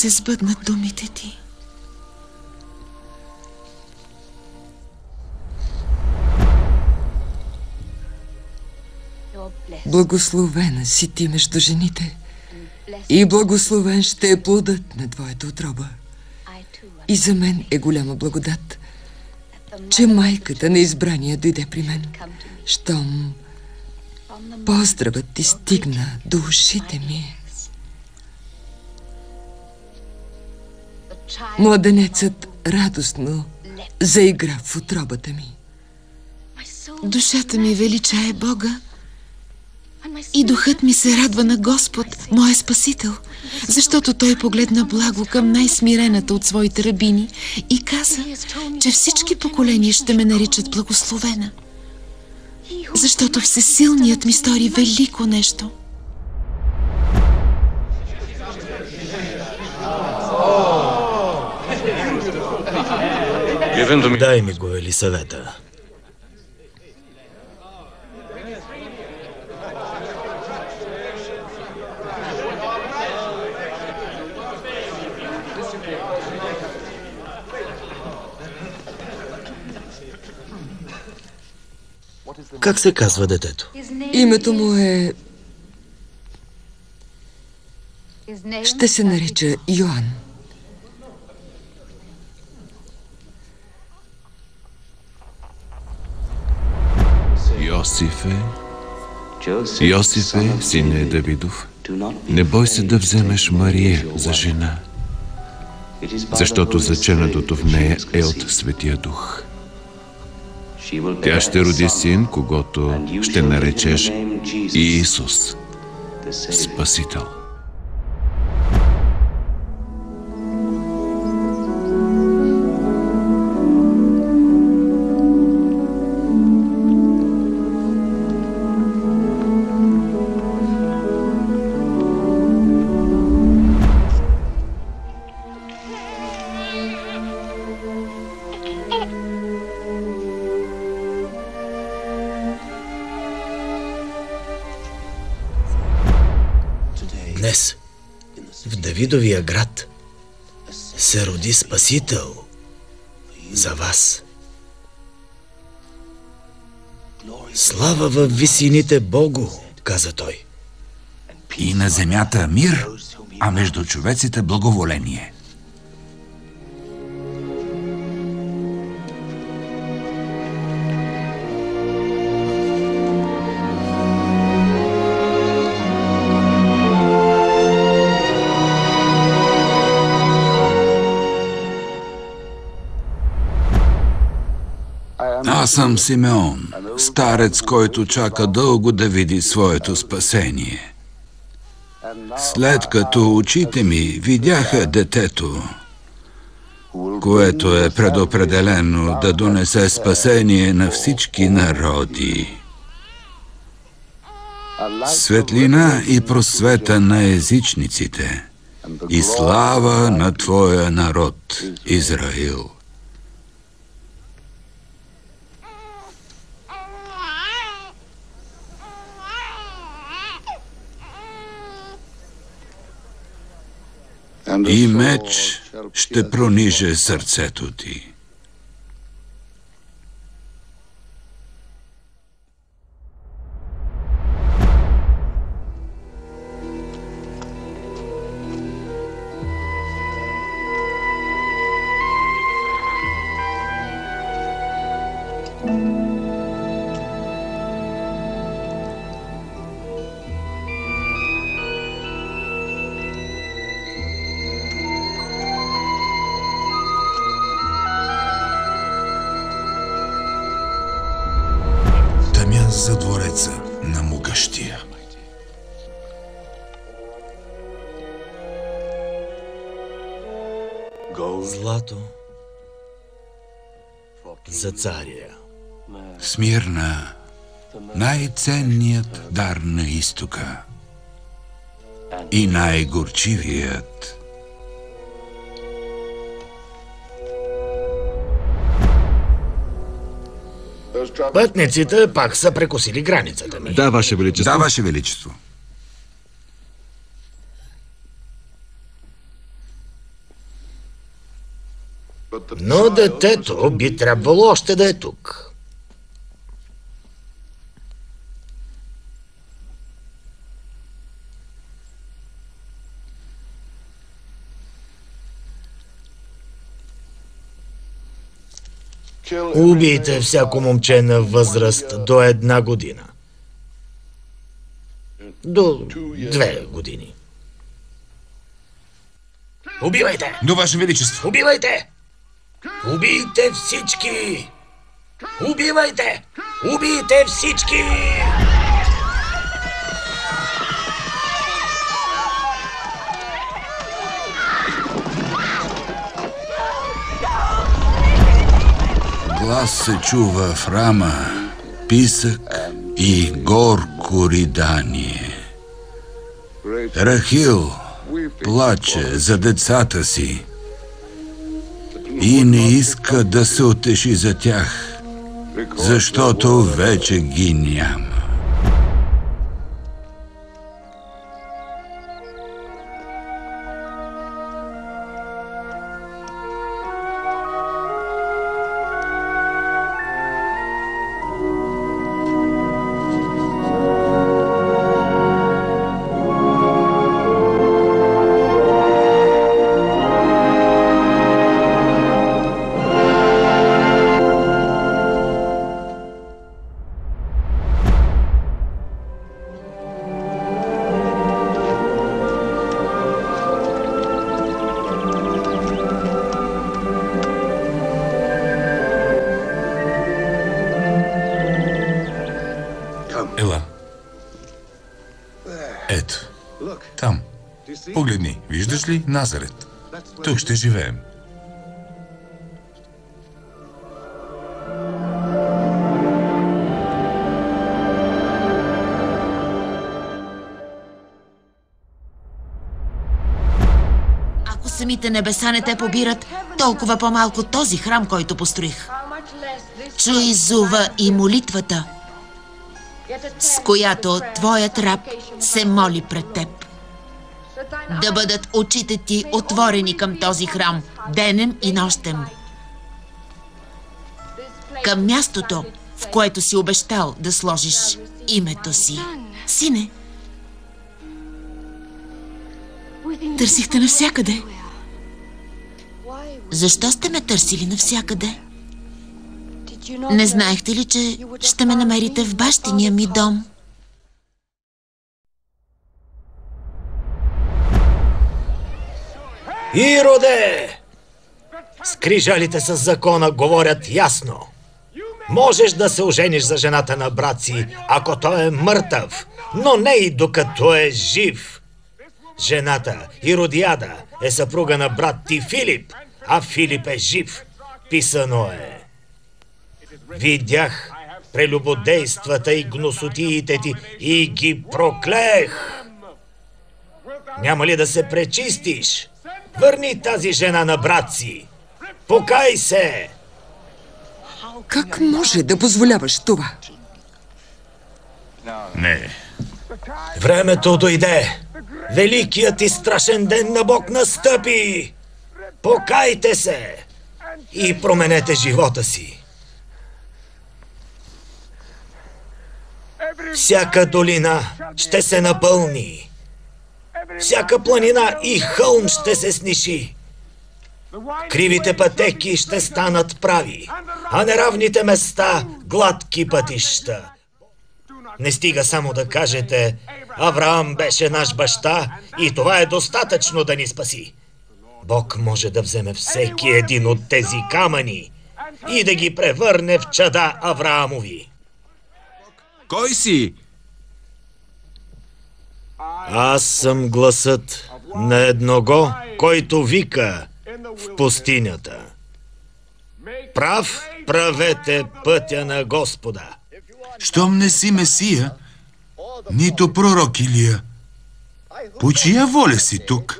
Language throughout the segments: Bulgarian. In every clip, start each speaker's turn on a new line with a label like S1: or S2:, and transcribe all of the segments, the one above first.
S1: се сбъднат думите ти. Благословена си ти между жените и благословен ще е плодът на твоята утроба. И за мен е голяма благодат, че майката на избрания дойде при мен, щом поздравът ти стигна до ушите ми. Младенецът радостно заигра в утробата ми. Душата ми величае Бога и духът ми се радва на Господ, моя Спасител, защото Той погледна благо към най-смирената от своите рабини и каза, че всички поколения ще ме наричат благословена, защото Всесилният ми стори велико нещо.
S2: Дай ми го, Елисавета. Как се казва детето?
S1: Името му е... ще се нарича Йоан.
S3: Йосифе, сине Давидов, не бой се да вземеш Мария за жена, защото заченатото в нея е от Светия Дух. Тя ще роди син, когото ще наречеш Иисус, Спасител.
S2: Днес в Давидовия град се роди Спасител за вас. Слава във висините Богу, каза той.
S4: И на земята мир, а между човеците благоволение. Аз съм Симеон, старец, който чака дълго да види своето спасение. След като очите ми видяха детето, което е предопределено да донесе спасение на всички народи, светлина и просвета на езичниците и слава на Твоя народ, Израил. И меч ще прониже сърцето ти. За двореца на могъщия.
S2: Злато за царя.
S4: Смирна, най-ценният дар на изтока и най-горчивият.
S2: Пътниците пак са прекосили границата ми.
S3: Да, Ваше Величество.
S4: Да, Ваше Величество.
S2: Но детето би трябвало още да е тук. Убийте всяко момче на възраст до 1 година. До 2 години. Убивайте!
S5: До Ваше Величество!
S2: Убивайте! Убийте всички! Убивайте! Убийте всички!
S4: Глас се чува в рама, писък и горко ридание. Рахил плаче за децата си и не иска да се утеши за тях, защото вече ги няма.
S5: Ела. Ето. Там. Погледни. Виждаш ли Назарет? Тук ще живеем.
S1: Ако самите небеса не те побират, толкова по-малко този храм, който построих. Чуй зува и молитвата, с която твоят раб се моли пред теб. Да бъдат очите ти отворени към този храм, денем и нощем. Към мястото, в което си обещал да сложиш името си. Сине, търсихте навсякъде. Защо сте ме търсили навсякъде? Не знаехте ли, че ще ме намерите в бащиния ми дом?
S2: Ироде! Скрижалите с закона говорят ясно. Можеш да се ожениш за жената на брат си, ако той е мъртъв, но не и докато е жив. Жената Иродиада е съпруга на брат ти Филип, а Филип е жив. Писано е: видях прелюбодействата и гносотиите ти и ги проклех. Няма ли да се пречистиш? Върни тази жена на брат си. Покай се!
S1: Как може да позволяваш това?
S5: Не.
S2: Времето дойде. Великият и страшен ден на Бог настъпи. Покайте се и променете живота си. Всяка долина ще се напълни. Всяка планина и хълм ще се сниши. Кривите пътеки ще станат прави, а неравните места гладки пътища. Не стига само да кажете: Авраам беше наш баща и това е достатъчно да ни спаси. Бог може да вземе всеки един от тези камъни и да ги превърне в чада Авраамови.
S3: Кой си?
S2: Аз съм гласът на едного, който вика в пустинята: прав правете пътя на Господа.
S5: Щом не си Месия, нито пророк Илия, по чия воля си тук?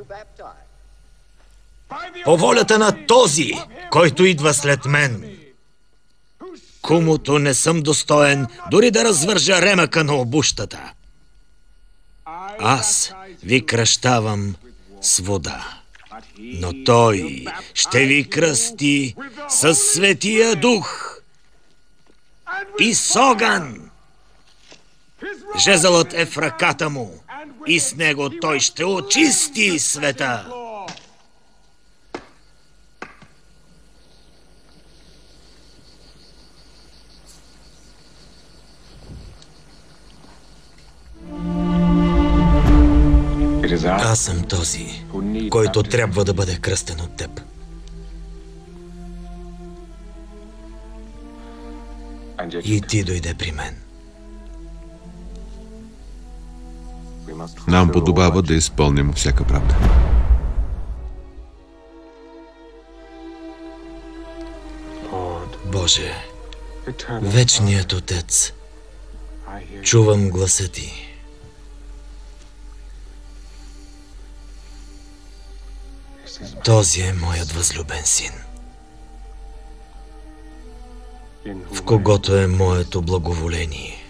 S2: По волята на този, който идва след мен, комуто не съм достоен дори да развържа ремъка на обущата. Аз ви кръщавам с вода, Но той ще ви кръсти със Светия Дух и с огън. Жезълът е в ръката му и с него той ще очисти света. Аз съм този, който трябва да бъде кръстен от теб. И ти дойде при мен.
S3: Нам подобава да изпълним всяка правда.
S2: Боже, вечният Отец, чувам гласа ти. Този е моят възлюбен син, в когото е моето благоволение.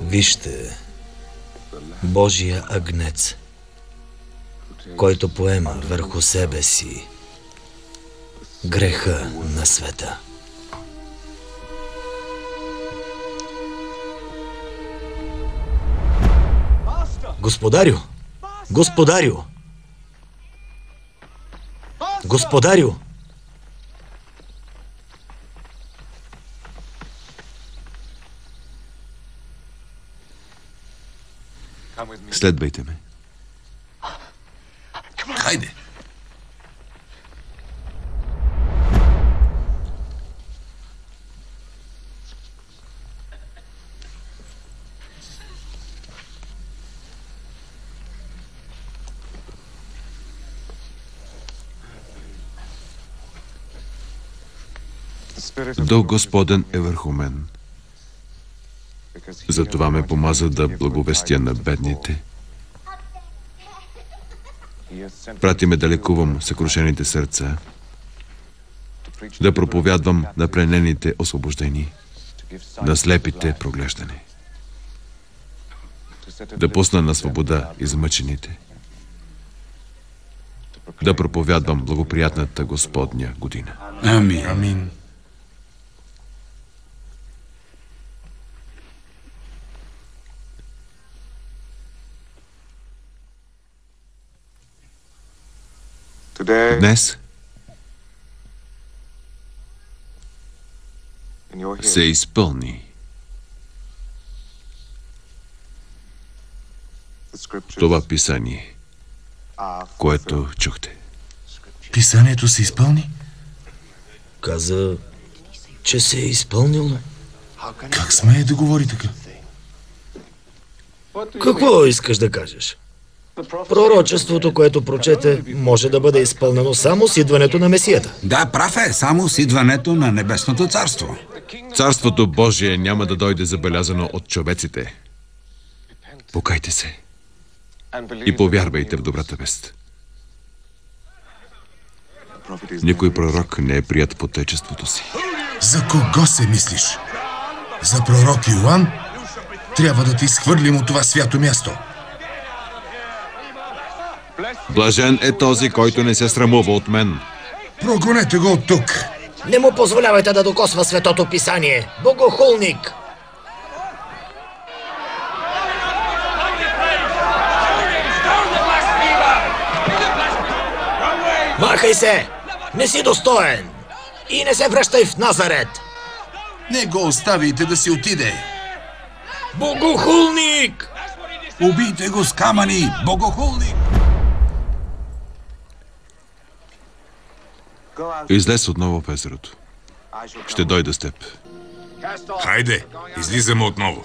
S2: Вижте Божия агнец, който поема върху себе си греха на света. Господарю! Господарю! Господарю!
S3: Следвайте ме.
S5: Хайде.
S3: Дух Господен е върху мен. Затова ме помаза да благовестя на бедните. Прати ме да лекувам съкрушените сърца, да проповядвам на пленените освобождени, на слепите проглеждане, да пусна на свобода измъчените, да проповядвам благоприятната Господня година.
S4: Амин.
S5: Амин.
S3: Днес се изпълни това писание, което чухте.
S5: Писанието се изпълни?
S2: Каза, че се е изпълнило.
S5: Как смее да говори така?
S2: Какво искаш да кажеш? Пророчеството, което прочете, може да бъде изпълнено само с идването на Месията.
S4: Да, прав е, само с идването на Небесното царство.
S3: Царството Божие няма да дойде забелязано от човеците. Покайте се и повярвайте в добрата вест. Никой пророк не е прият по отечеството си.
S5: За кого се мислиш? За пророк Йоан? Трябва да ти изхвърлим от това свято място.
S3: Блажен е този, който не се срамува от мен.
S5: Прогонете го от тук.
S2: Не му позволявайте да докосва Светото Писание. Богохулник! Махай се! Не си достоен! И не се връщай в Назарет!
S5: Не го оставите да си отиде.
S2: Богохулник!
S4: Убийте го с камъни, богохулник!
S3: Излез отново в езерото. Ще дойда с теб.
S5: Хайде, излизаме отново.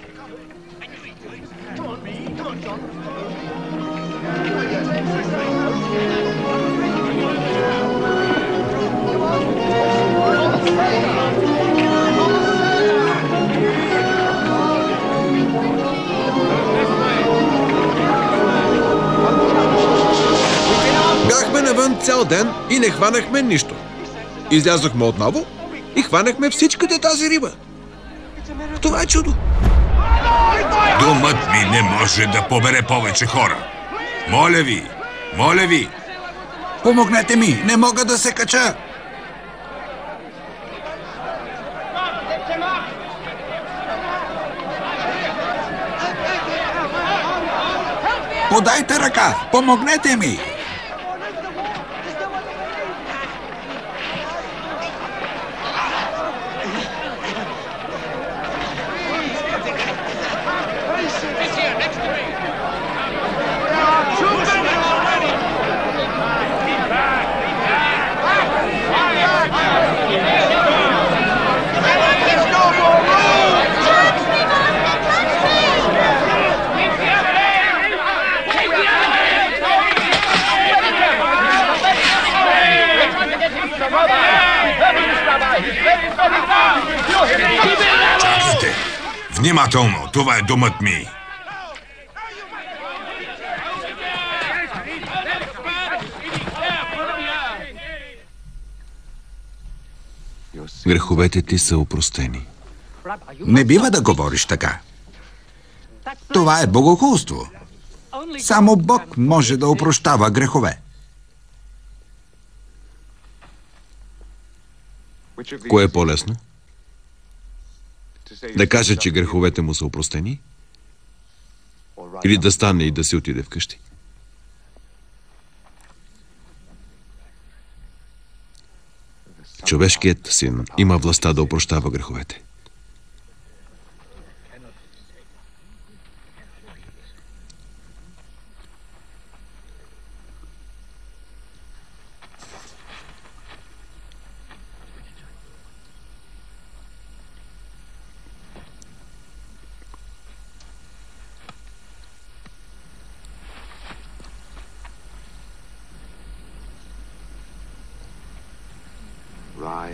S3: Бягахме навън цял ден и не хванахме нищо. Излязохме отново и хванахме всичката тази риба. Това е чудо.
S4: Думът ми не може да побере повече хора. Моля ви, моля ви. Помогнете ми, не мога да се кача. Подайте ръка, помогнете ми. Чакайте! Внимателно! Това е думът ми!
S3: Греховете ти са опростени.
S4: Не бива да говориш така. Това е богохулство. Само Бог може да опрощава грехове.
S3: Кое е по-лесно? Да каже, че греховете му са опростени? Или да стане и да си отиде вкъщи? Човешкият син има властта да опрощава греховете.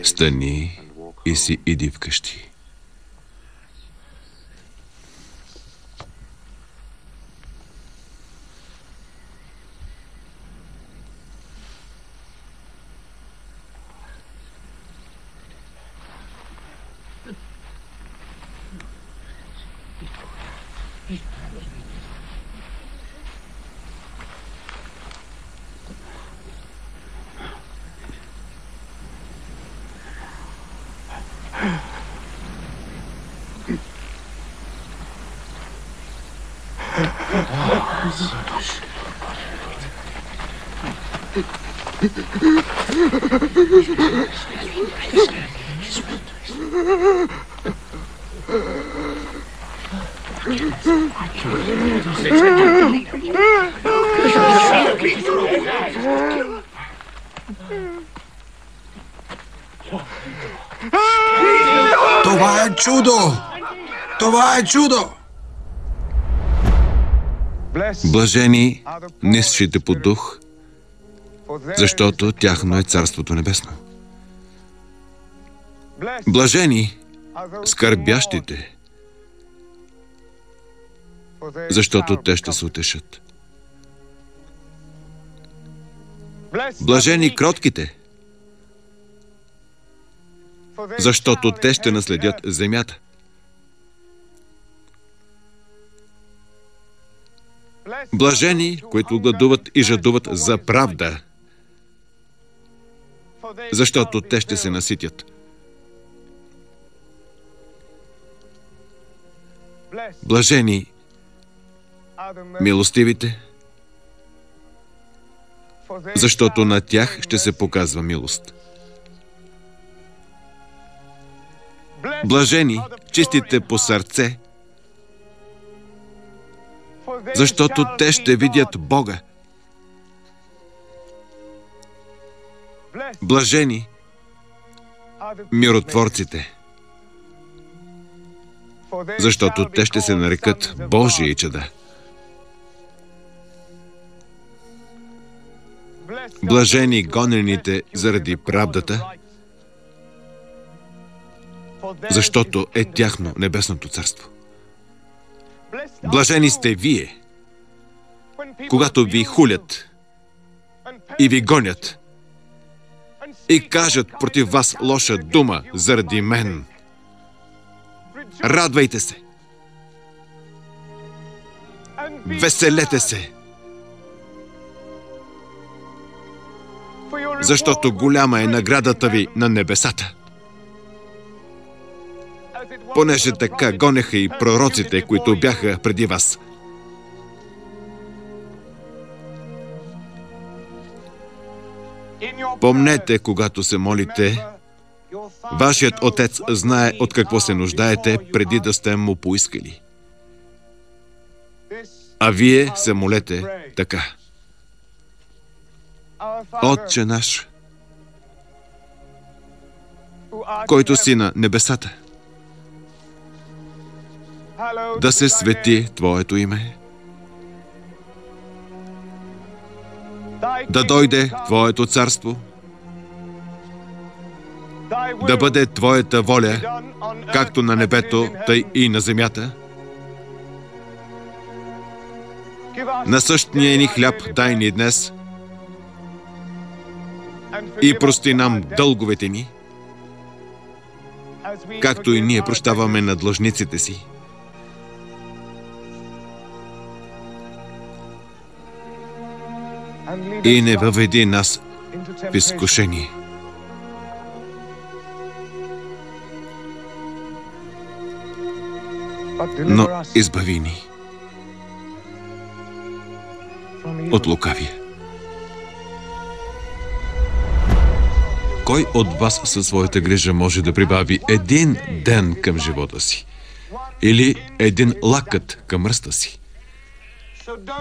S3: Стани и си иди вкъщи.
S4: Това е чудо! Това е чудо!
S3: Блажени нисшите по дух, защото тяхно е Царството Небесно. Блажени скърбящите, защото те ще се утешат. Блажени кротките, защото те ще наследят земята. Блажени, които гладуват и жадуват за правда, защото те ще се наситят. Блажени милостивите, защото на тях ще се показва милост. Блажени чистите по сърце, защото те ще видят Бога. Блажени миротворците, защото те ще се нарекат Божии чада. Блажени гонените заради правдата, защото е тяхно небесното царство. Блажени сте вие, когато ви хулят и ви гонят и кажат против вас лоша дума заради мен, радвайте се, веселете се, защото голяма е наградата ви на небесата. Понеже така гонеха и пророците, които бяха преди вас. Помнете, когато се молите, вашият Отец знае от какво се нуждаете, преди да сте му поискали. А вие се молете така: Отче наш, който си на небесата, да се свети Твоето име, да дойде Твоето царство, да бъде Твоята воля, както на небето, тъй и на земята. Насъщния ни хляб дай ни днес и прости нам дълговете ни, както и ние прощаваме на длъжниците си. И не въведи нас в изкушение, но избави ни от лукавия. Кой от вас със своята грижа може да прибави един ден към живота си? Или един лакът към ръста си?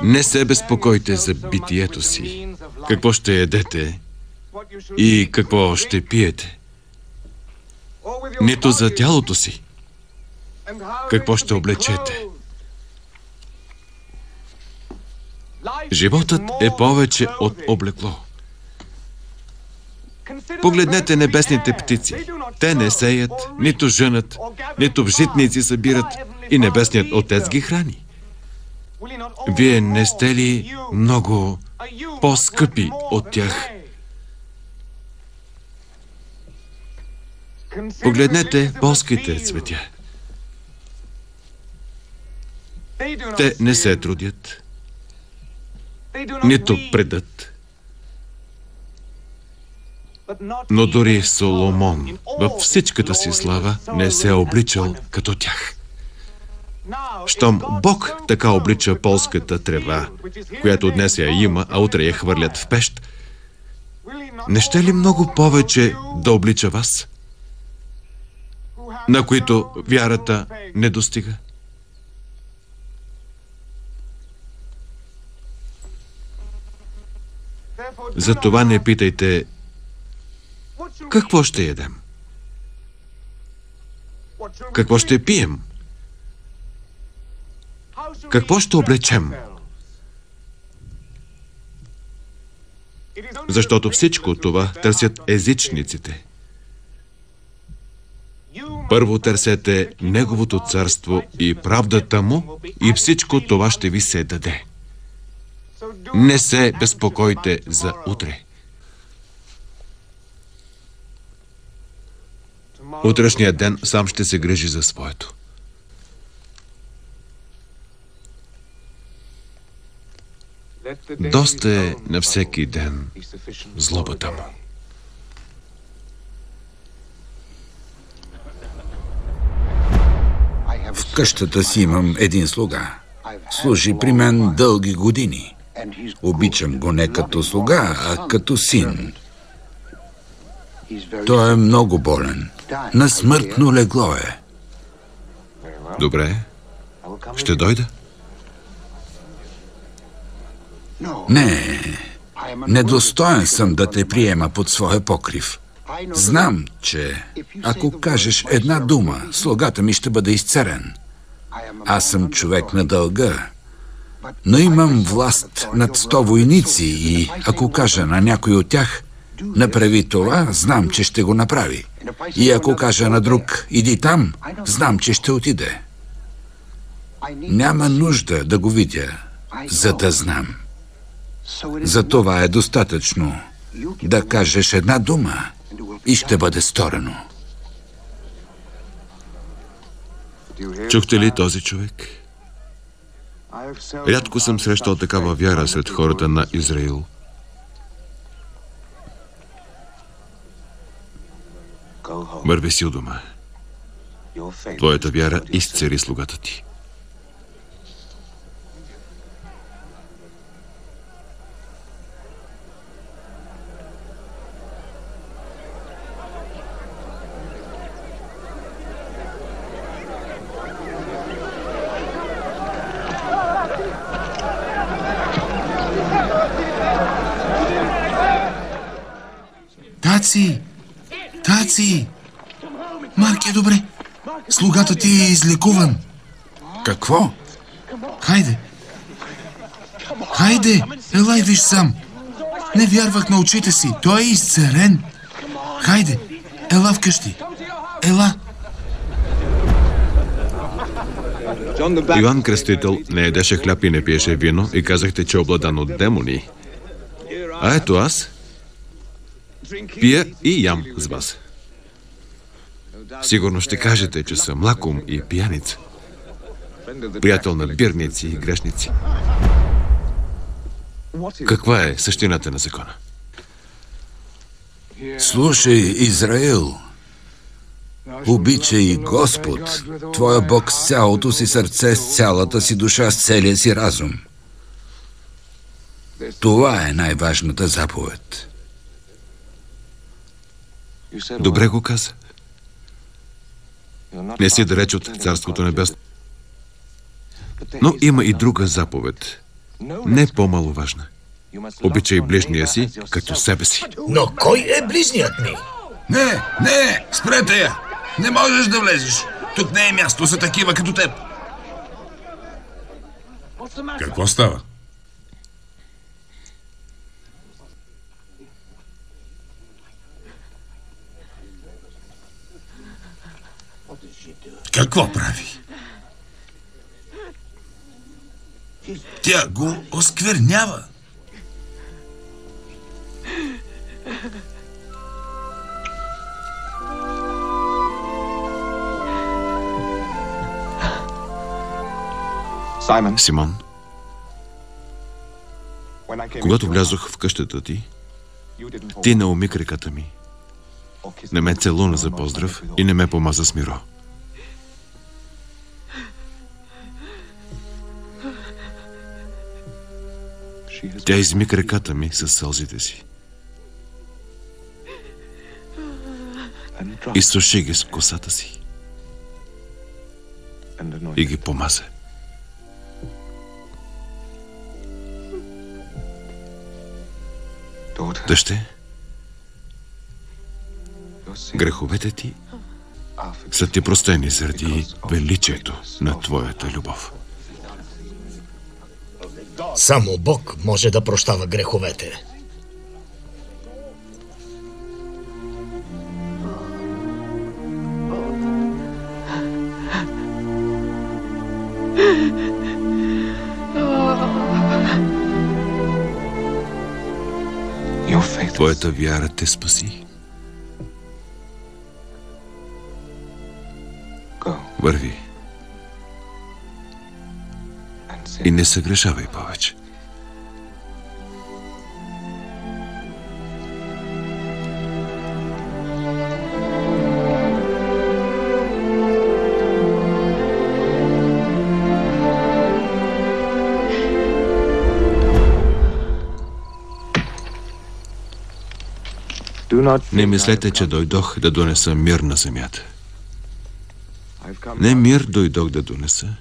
S3: Не се безпокойте за битието си. Какво ще ядете и какво ще пиете? Нито за тялото си. Какво ще облечете? Животът е повече от облекло. Погледнете небесните птици. Те не сеят, нито жънат, нито в житници събират, и небесният Отец ги храни. Вие не сте ли много по-скъпи от тях? Погледнете полските цветя. Те не се трудят, нито предат. Но дори Соломон във всичката си слава не се е обличал като тях. Щом Бог така облича полската трева, която днес я има, а утре я хвърлят в пещ, не ще ли много повече да облича вас, на които вярата не достига? Затова не питайте: какво ще ядем? Какво ще пием? Какво ще облечем? Защото всичко това търсят езичниците. Първо търсете Неговото царство и правдата Му, и всичко това ще ви се даде. Не се безпокойте за утре. Утрешният ден сам ще се грижи за своето. Доста е на всеки ден злобата му.
S4: В къщата си имам един слуга. Служи при мен дълги години. Обичам го не като слуга, а като син. Той е много болен. На смъртно легло е.
S3: Добре, ще дойда.
S4: Не, недостоен съм да те приема под своя покрив. Знам, че ако кажеш една дума, слугата ми ще бъде изцерен. Аз съм човек на дълга, но имам власт над 100 войници и ако кажа на някой от тях: направи това, знам, че ще го направи. И ако кажа на друг: иди там, знам, че ще отиде. Няма нужда да го видя, за да знам. За това е достатъчно да кажеш една дума и ще бъде сторено.
S3: Чухте ли този човек? Рядко съм срещал такава вяра сред хората на Израил. Върви си у дома. Твоята вяра изцели слугата ти.
S5: Таци! Марк е добре. Слугата ти е излекуван.
S4: Какво?
S5: Хайде, елай виж сам. Не вярвах на очите си. Той е изцелен. Хайде, ела вкъщи. Ела.
S3: Йоан Кръстител не ядеше хляб и не пиеше вино и казахте, че е обладан от демони. А ето аз пия и ям с вас. Сигурно ще кажете, че съм лаком и пияница. Приятел на бирници и грешници. Каква е същината на закона?
S4: Слушай, Израил, обичай Господ, твоя Бог с цялото си сърце, с цялата си душа, с целия си разум. Това е най-важната заповед.
S3: Добре го каза. Не си далеч от Царството небесно. Но има и друга заповед. Не по-маловажна. Обичай ближния си като себе си.
S2: Но кой е ближният ми?
S5: Не, спрете я! Не можеш да влезеш. Тук не е място за такива като теб. Какво става? Какво прави? Тя го осквернява.
S3: Симон, когато влязох в къщата ти, ти не уми краката ми, не ме целуна за поздрав и не ме помаза с миро. Тя изми краката ми със сълзите си. Изсуши ги с косата си и ги помаза. Дъще, греховете ти са ти простени заради величието на твоята любов.
S2: Само Бог може да прощава греховете.
S3: Твоята вяра те спаси. Върви. И не съгрешавай повече. Не мислете, че дойдох да донеса мир на земята. Не мир дойдох да донеса,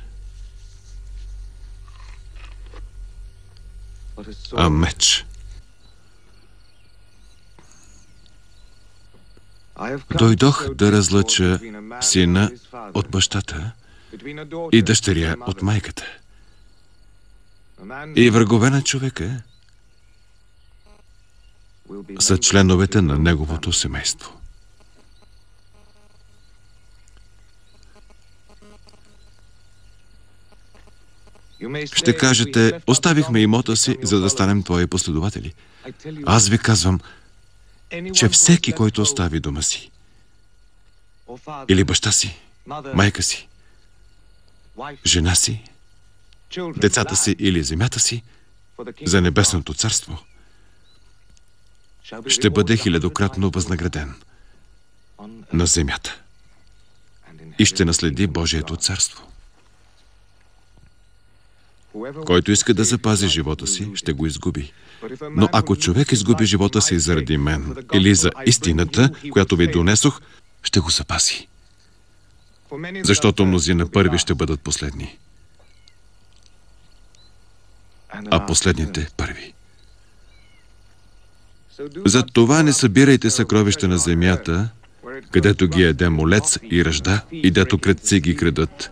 S3: а меч. Дойдох да разлъча сина от бащата и дъщеря от майката. И врагове на човека са членовете на неговото семейство. Ще кажете, оставихме имота си, за да станем твои последователи. Аз ви казвам, че всеки, който остави дома си, или баща си, майка си, жена си, децата си или земята си, за небесното царство, ще бъде хилядократно възнаграден на земята и ще наследи Божието царство. Който иска да запази живота си, ще го изгуби. Но ако човек изгуби живота си заради мен или за истината, която ви донесох, ще го запази. Защото мнозина първи ще бъдат последни, а последните първи. Затова не събирайте съкровища на земята, където ги яде молец и ръжда и дето крадци ги крадат.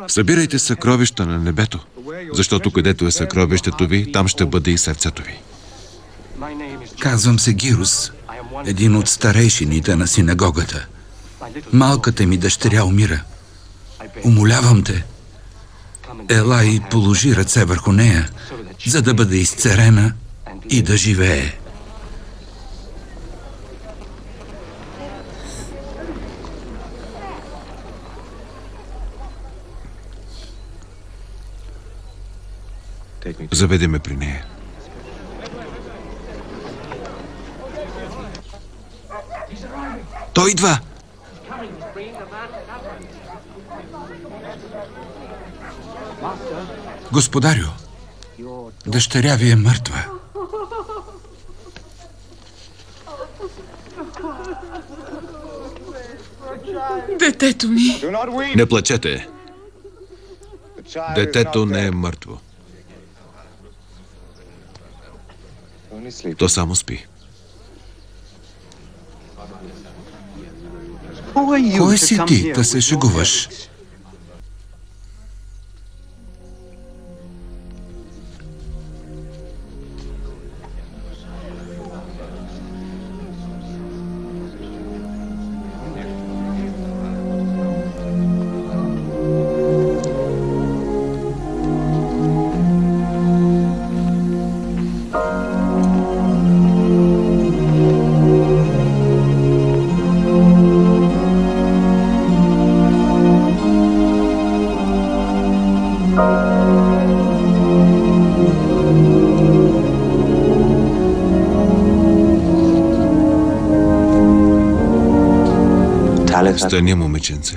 S3: Събирайте съкровища на небето, защото където е съкровището ви, там ще бъде и сърцето ви.
S4: Казвам се Гирус, един от старейшините на синагогата. Малката ми дъщеря умира. Умолявам те, ела и положи ръце върху нея, за да бъде изцерена и да живее.
S3: Заведе ме при нея. Той идва!
S4: Господарю, дъщеря ви е мъртва.
S1: Детето ми.
S3: Не плачете. Детето не е мъртво. То само спи.
S4: Кой си ти да се шегуваш?
S3: Стани, момиченце.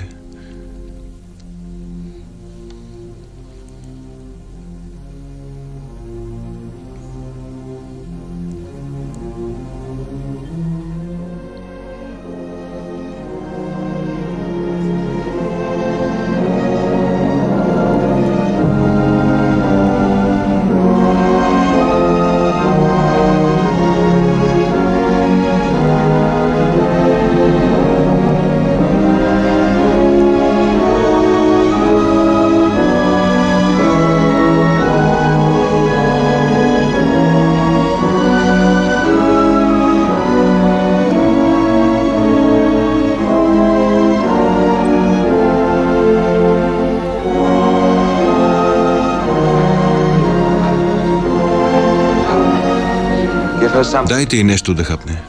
S3: Дайте й нещо да хапне.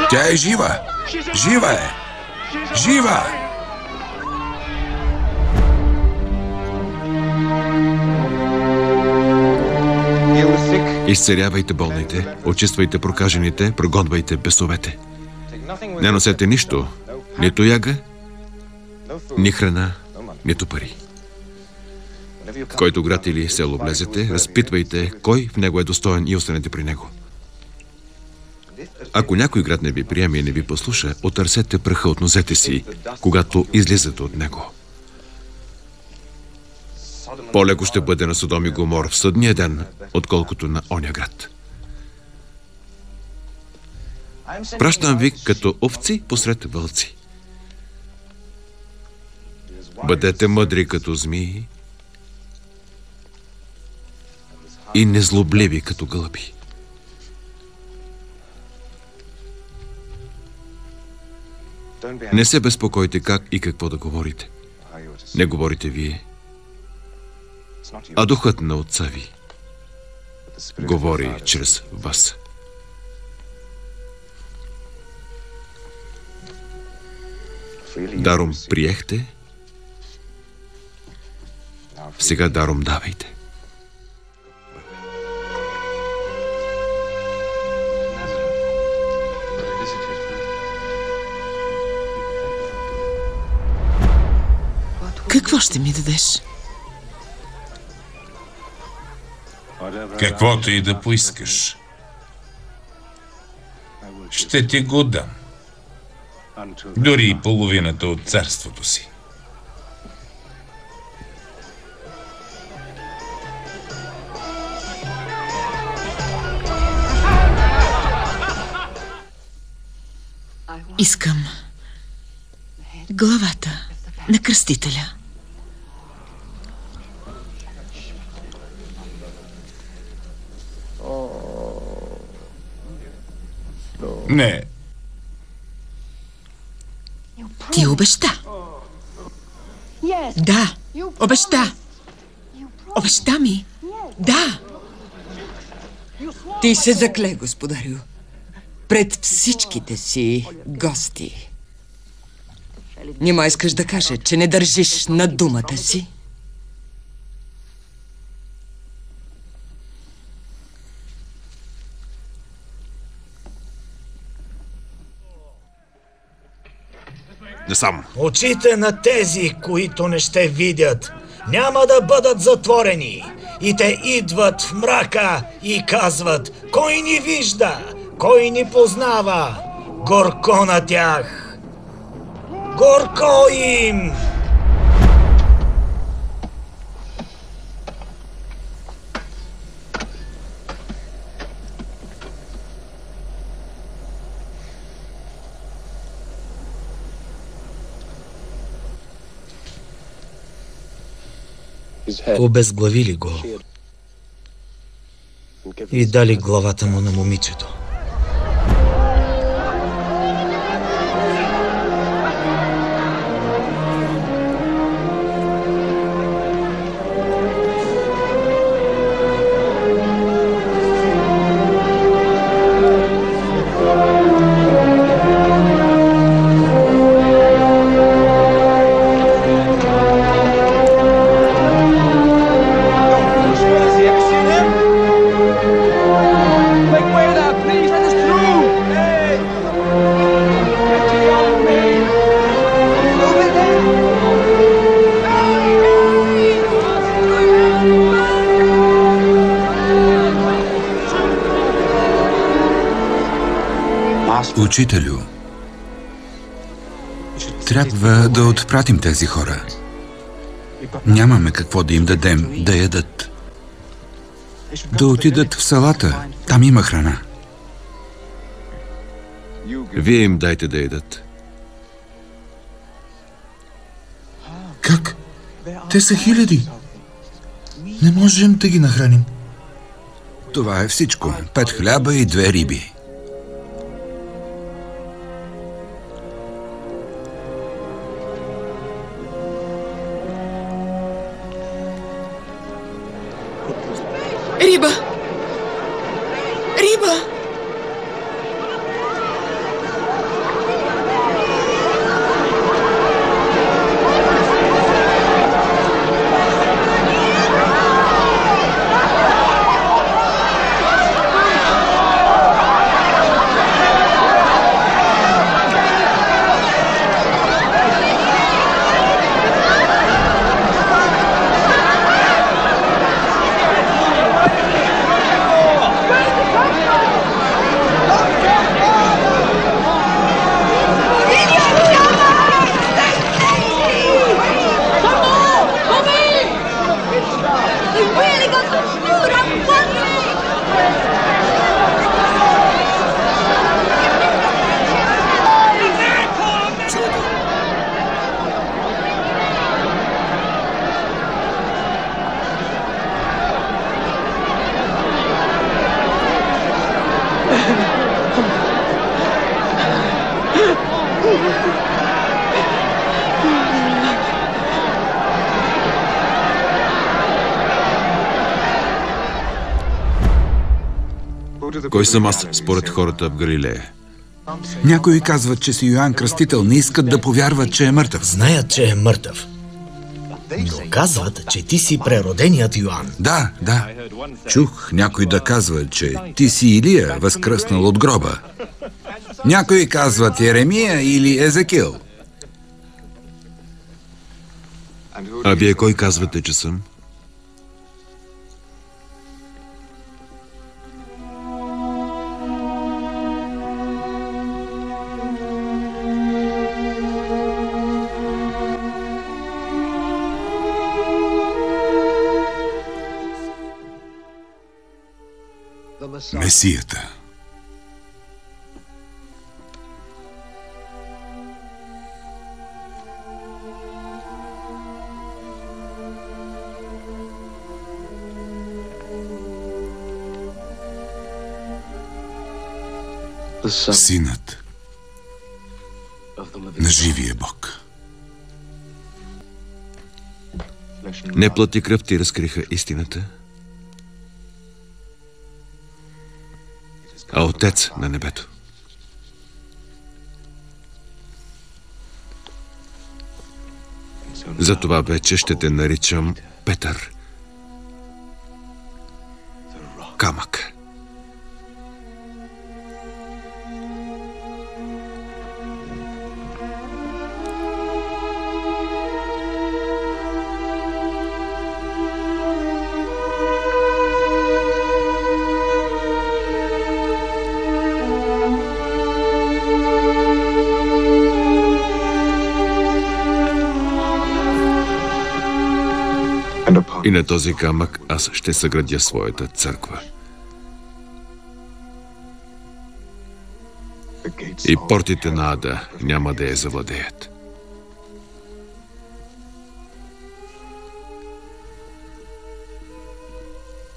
S4: Тя е жива! Жива е! Жива!
S3: Изцелявайте болните, очиствайте прокажените, прогонвайте бесовете. Не носете нищо, нито яга, ни храна, нито пари. В който град или село влезете, разпитвайте кой в него е достоен и останете при него. Ако някой град не ви приеме и не ви послуша, отърсете праха от нозете си, когато излизате от него. По-леко ще бъде на Содом и Гомор в съдния ден, отколкото на оня град. Пращам ви като овци посред вълци. Бъдете мъдри като змии и незлобливи като гълъби. Не се безпокойте как и какво да говорите. Не говорите вие, а духът на отца ви говори чрез вас. Даром приехте, сега даром давайте.
S1: Какво ще ми дадеш?
S6: Каквото и да поискаш, ще ти го дам. Дори и половината от царството си.
S1: Искам главата на кръстителя.
S6: Не.
S1: Ти обеща. Да, обеща. Обеща ми. Да. Ти се закле, господарю, пред всичките си гости. Нима искаш да кажа, че не държиш на думата си?
S3: Не сам.
S2: Очите на тези, които не ще видят, няма да бъдат затворени. И те идват в мрака и казват: кой ни вижда, кой ни познава? Горко на тях! Горко им! Обезглавили го и дали главата му на момичето.
S4: Учителю, трябва да отпратим тези хора. Нямаме какво да им дадем да ядат. Да отидат в селата. Там има храна.
S3: Вие им дайте да ядат.
S5: Как? Те са хиляди. Не можем да ги нахраним.
S4: Това е всичко. 5 хляба и 2 риби.
S1: Риба! Риба!
S3: Кой съм аз според хората в Галилея?
S4: Някои казват, че си Йоан Кръстител, не искат да повярват, че е мъртъв.
S2: Знаят, че е мъртъв. Но казват, че ти си прероденият Йоан.
S4: Да. Чух някой да казва, че ти си Илия, възкръснал от гроба. Някои казват Еремия или Езекил.
S3: А вие кой казвате, че съм?
S5: Месията. Синът на живия Бог.
S3: Не плът и кръв ти разкриха истината, а Отец на небето. Затова вече ще те наричам Петър. Камък. И на този камък аз ще съградя своята църква. И портите на ада няма да я завладеят.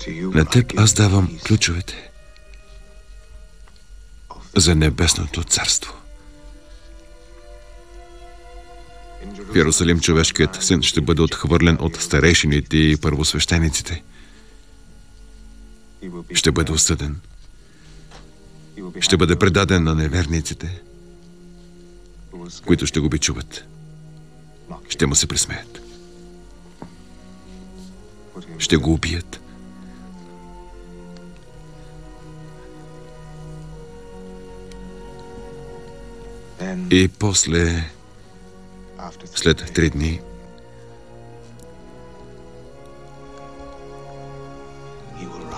S3: На теб аз давам ключовете за небесното царство. В Йерусалим човешкият син ще бъде отхвърлен от старейшините и първосвещениците. Ще бъде осъден. Ще бъде предаден на неверниците, които ще го бичуват. Ще му се присмеят. Ще го убият. И после, след 3 дни,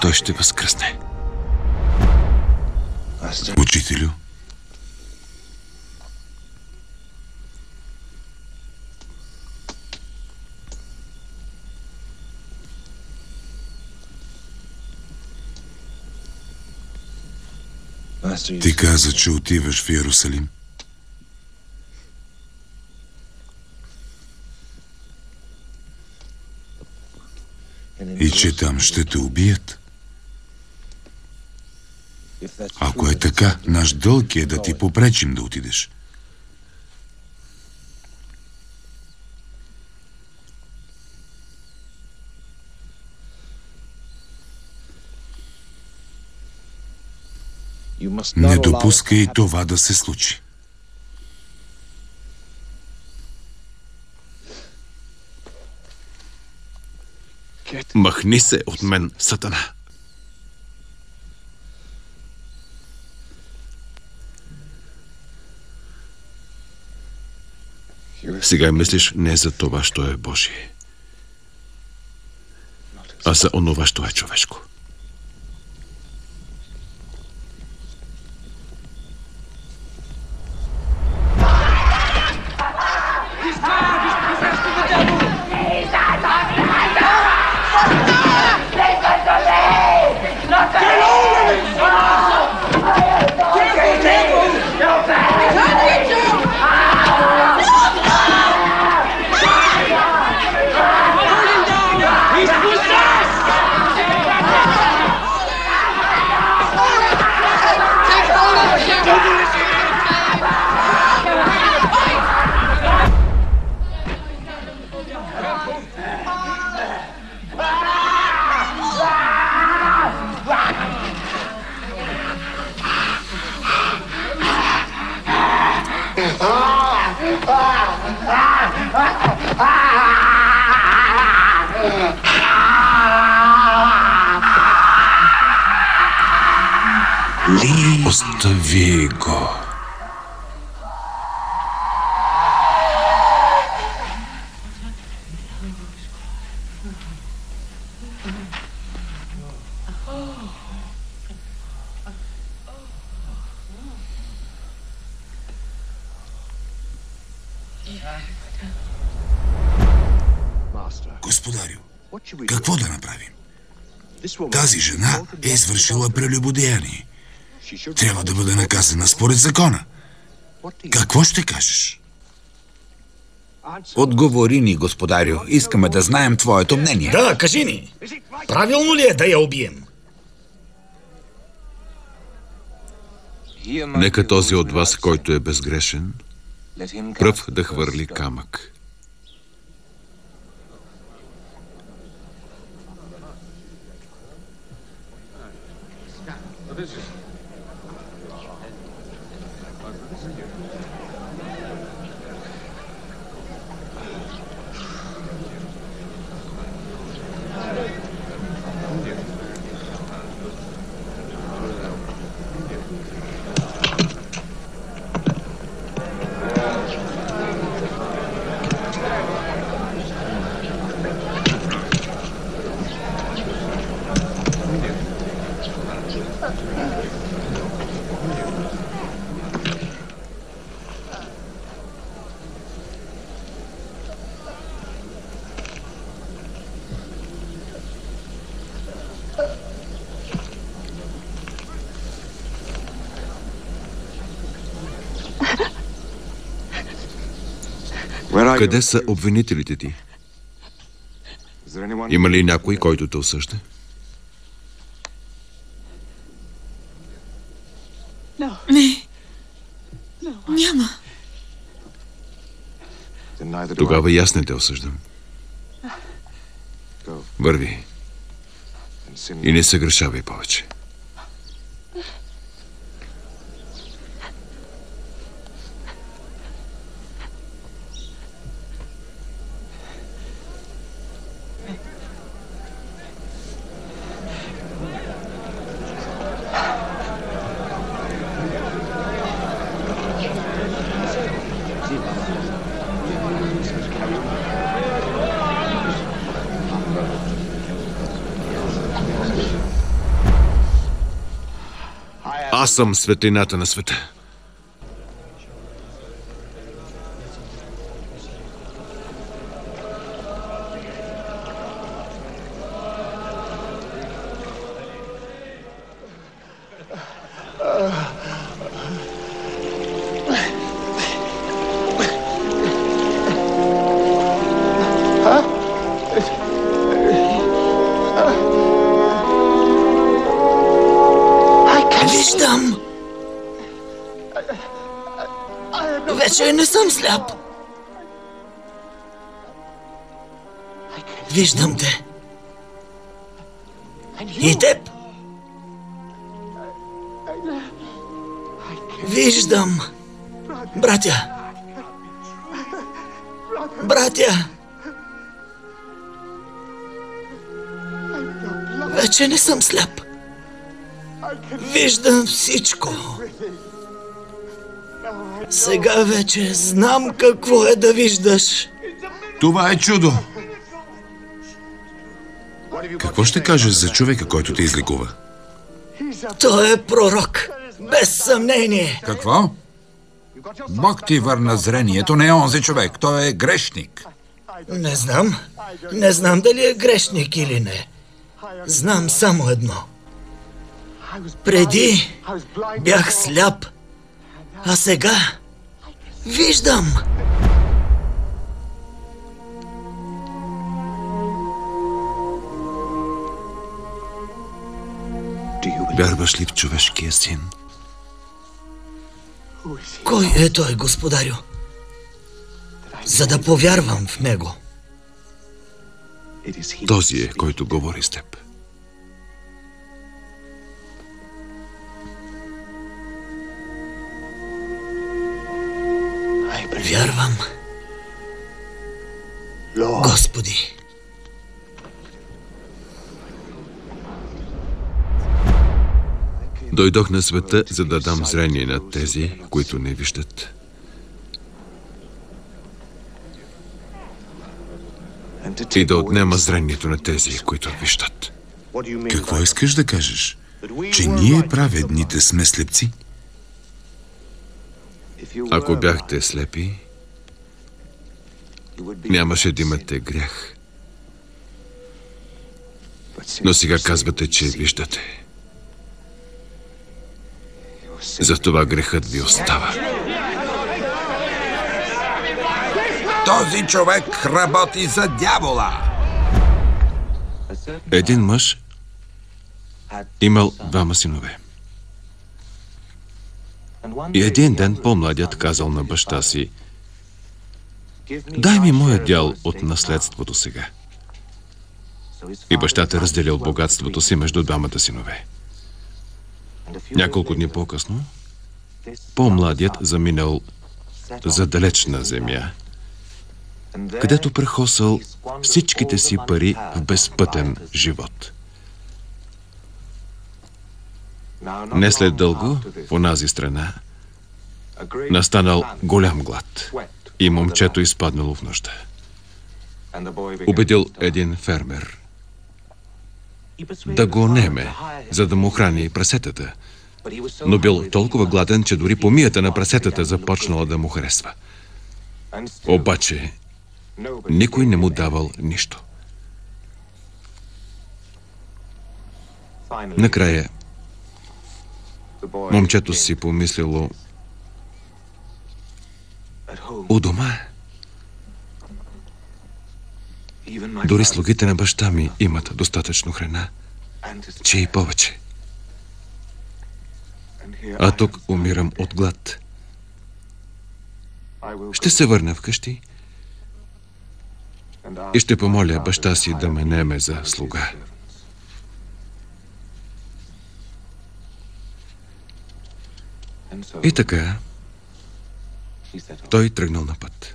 S3: той ще възкръсне.
S5: Учителю, ти каза, че отиваш в Йерусалим. И че там ще те убият. Ако е така, наш дълг е да ти попречим да отидеш. Не допускай това да се случи.
S3: Махни се от мен, Сатана! Сега мислиш не за това, що е Божие, а за онова, що е човешко. Остави го.
S5: Господарю, какво да направим? Тази жена е извършила прелюбодеяние. Трябва да бъде наказана според закона. Какво ще кажеш?
S4: Отговори ни, господарю. Искаме да знаем твоето мнение.
S2: Да, кажи ни. Правилно ли е да я убием?
S3: Нека този от вас, който е безгрешен, пръв да хвърли камък. Къде са обвинителите ти? Има ли някой, който те осъжда?
S1: Не. Няма.
S3: Тогава и аз не те осъждам. Върви. И не се грешавай повече. Аз съм светлината на света.
S2: Виждам! Вече не съм сляп. Виждам те. И теб. Виждам. Братя. Братя. Вече не съм сляп. Виждам всичко. Сега вече знам какво е да виждаш.
S5: Това е чудо. Какво ще кажеш за човека, който те излекува?
S2: Той е пророк. Без съмнение.
S4: Какво? Бог ти върна зрението, не е онзи човек. Той е грешник.
S2: Не знам. Не знам дали е грешник или не. Знам само едно. Преди бях сляп, а сега виждам.
S3: Вярваш ли в човешкия син?
S2: Кой е той, господарю? За да повярвам в него.
S3: Този е, който говори с теб.
S2: Вярвам. Господи.
S3: Дойдох на света, за да дам зрение на тези, които не виждат. И да отнема зрението на тези, които виждат.
S5: Какво искаш да кажеш? Че ние праведните сме слепци?
S3: Ако бяхте слепи, нямаше да имате грях. Но сега казвате, че виждате. Затова грехът ви остава.
S4: Този човек работи за дявола!
S3: Един мъж имал двама синове. И един ден по-младият казал на баща си: дай ми моя дял от наследството сега. И бащата разделил богатството си между двамата синове. Няколко дни по-късно, по-младият заминал за далечна земя, където прехосал всичките си пари в безпътен живот. Не след дълго, в онази страна, настанал голям глад и момчето изпаднало в нужда. Убедил един фермер да го наеме, за да му храни прасетата, но бил толкова гладен, че дори помията на прасетата започнала да му харесва. Обаче никой не му давал нищо. Накрая момчето си помислило: у дома дори слугите на баща ми имат достатъчно храна, че и повече. А тук умирам от глад. Ще се върна вкъщи и ще помоля баща си да ме наеме за слуга. И така, той тръгнал на път.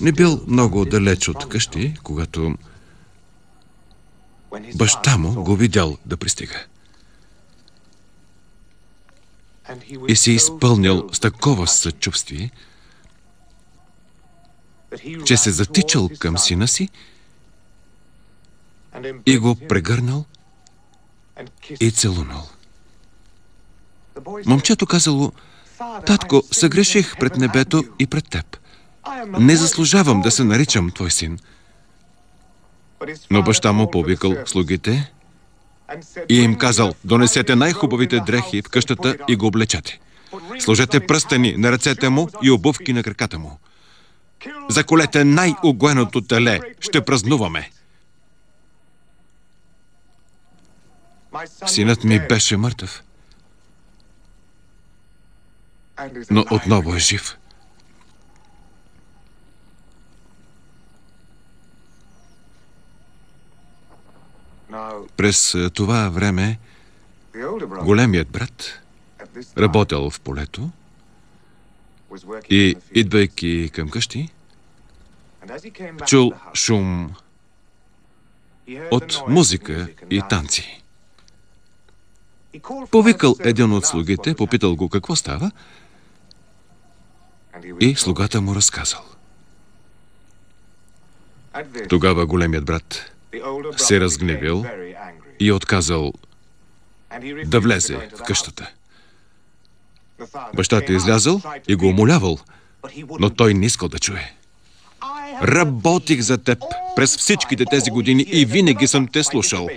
S3: Не бил много далеч от къщи, когато баща му го видял да пристига. И се изпълнил с такова съчувствие, че се затичал към сина си и го прегърнал и целунал. Момчето казало: татко, съгреших пред небето и пред теб. Не заслужавам да се наричам твой син. Но баща му повикал слугите и им казал: донесете най-хубавите дрехи в къщата и го облечете. Сложете пръстени на ръцете му и обувки на краката му. Заколете най-угоеното теле. Ще празнуваме. Синът ми беше мъртъв, но отново е жив. През това време големият брат работел в полето и, идвайки към къщи, чул шум от музика и танци. Повикал един от слугите, попитал го какво става, и слугата му разказал. Тогава големият брат се разгневил и отказал да влезе в къщата. Бащата излязъл и го умолявал, но той не искал да чуе. Работих за теб през всичките тези години и винаги съм те слушал.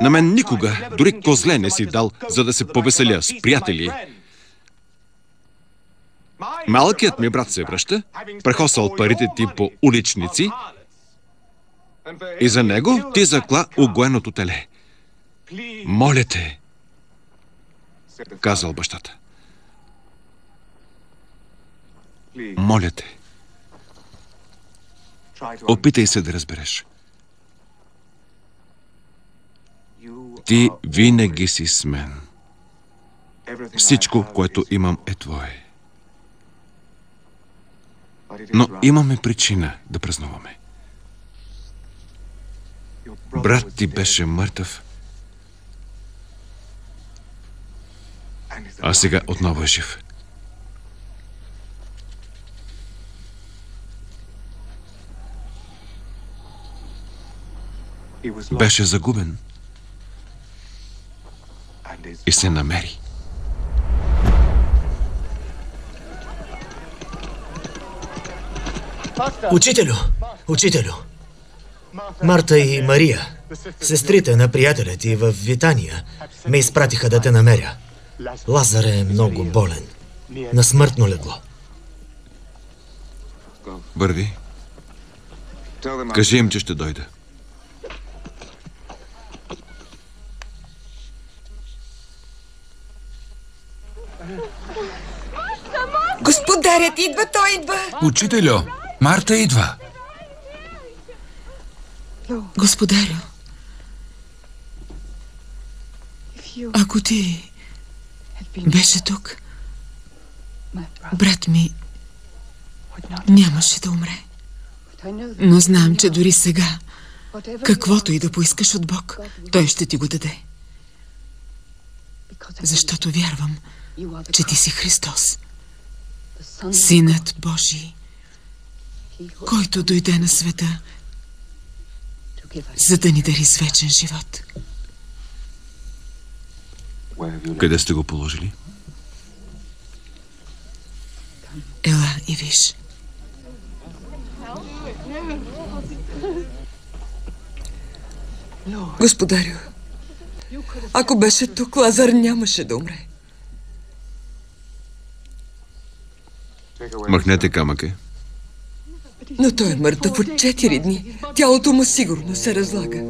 S3: На мен никога, дори козле не си дал, за да се повеселя с приятели. Малкият ми брат се връща, прехосал парите ти по уличници и за него ти закла угоеното теле. Моля те, казал бащата. Моля те, опитай се да разбереш. Ти винаги си с мен. Всичко, което имам, е твое. Но имаме причина да празнуваме. Брат ти беше мъртъв, а сега отново е жив. Беше загубен и се намери.
S2: Учителю! Марта и Мария, сестрите на приятеля ти в Витания, ме изпратиха да те намеря. Лазар е много болен. На смъртно легло.
S3: Върви. Кажи им, че ще дойда.
S1: Господарят идва, той идва!
S4: Учителю, Марта идва.
S1: Господарю, ако ти беше тук, брат ми нямаше да умре. Но знам, че дори сега, каквото и да поискаш от Бог, Той ще ти го даде. Защото вярвам, че ти си Христос, Синът Божий, който дойде на света, за да ни дари с вечен живот.
S3: Къде сте го положили?
S1: Ела и виж. Господарю, ако беше тук, Лазар нямаше да умре.
S3: Махнете камъка.
S1: Но той е мъртъв от 4 дни. Тялото му сигурно се разлага.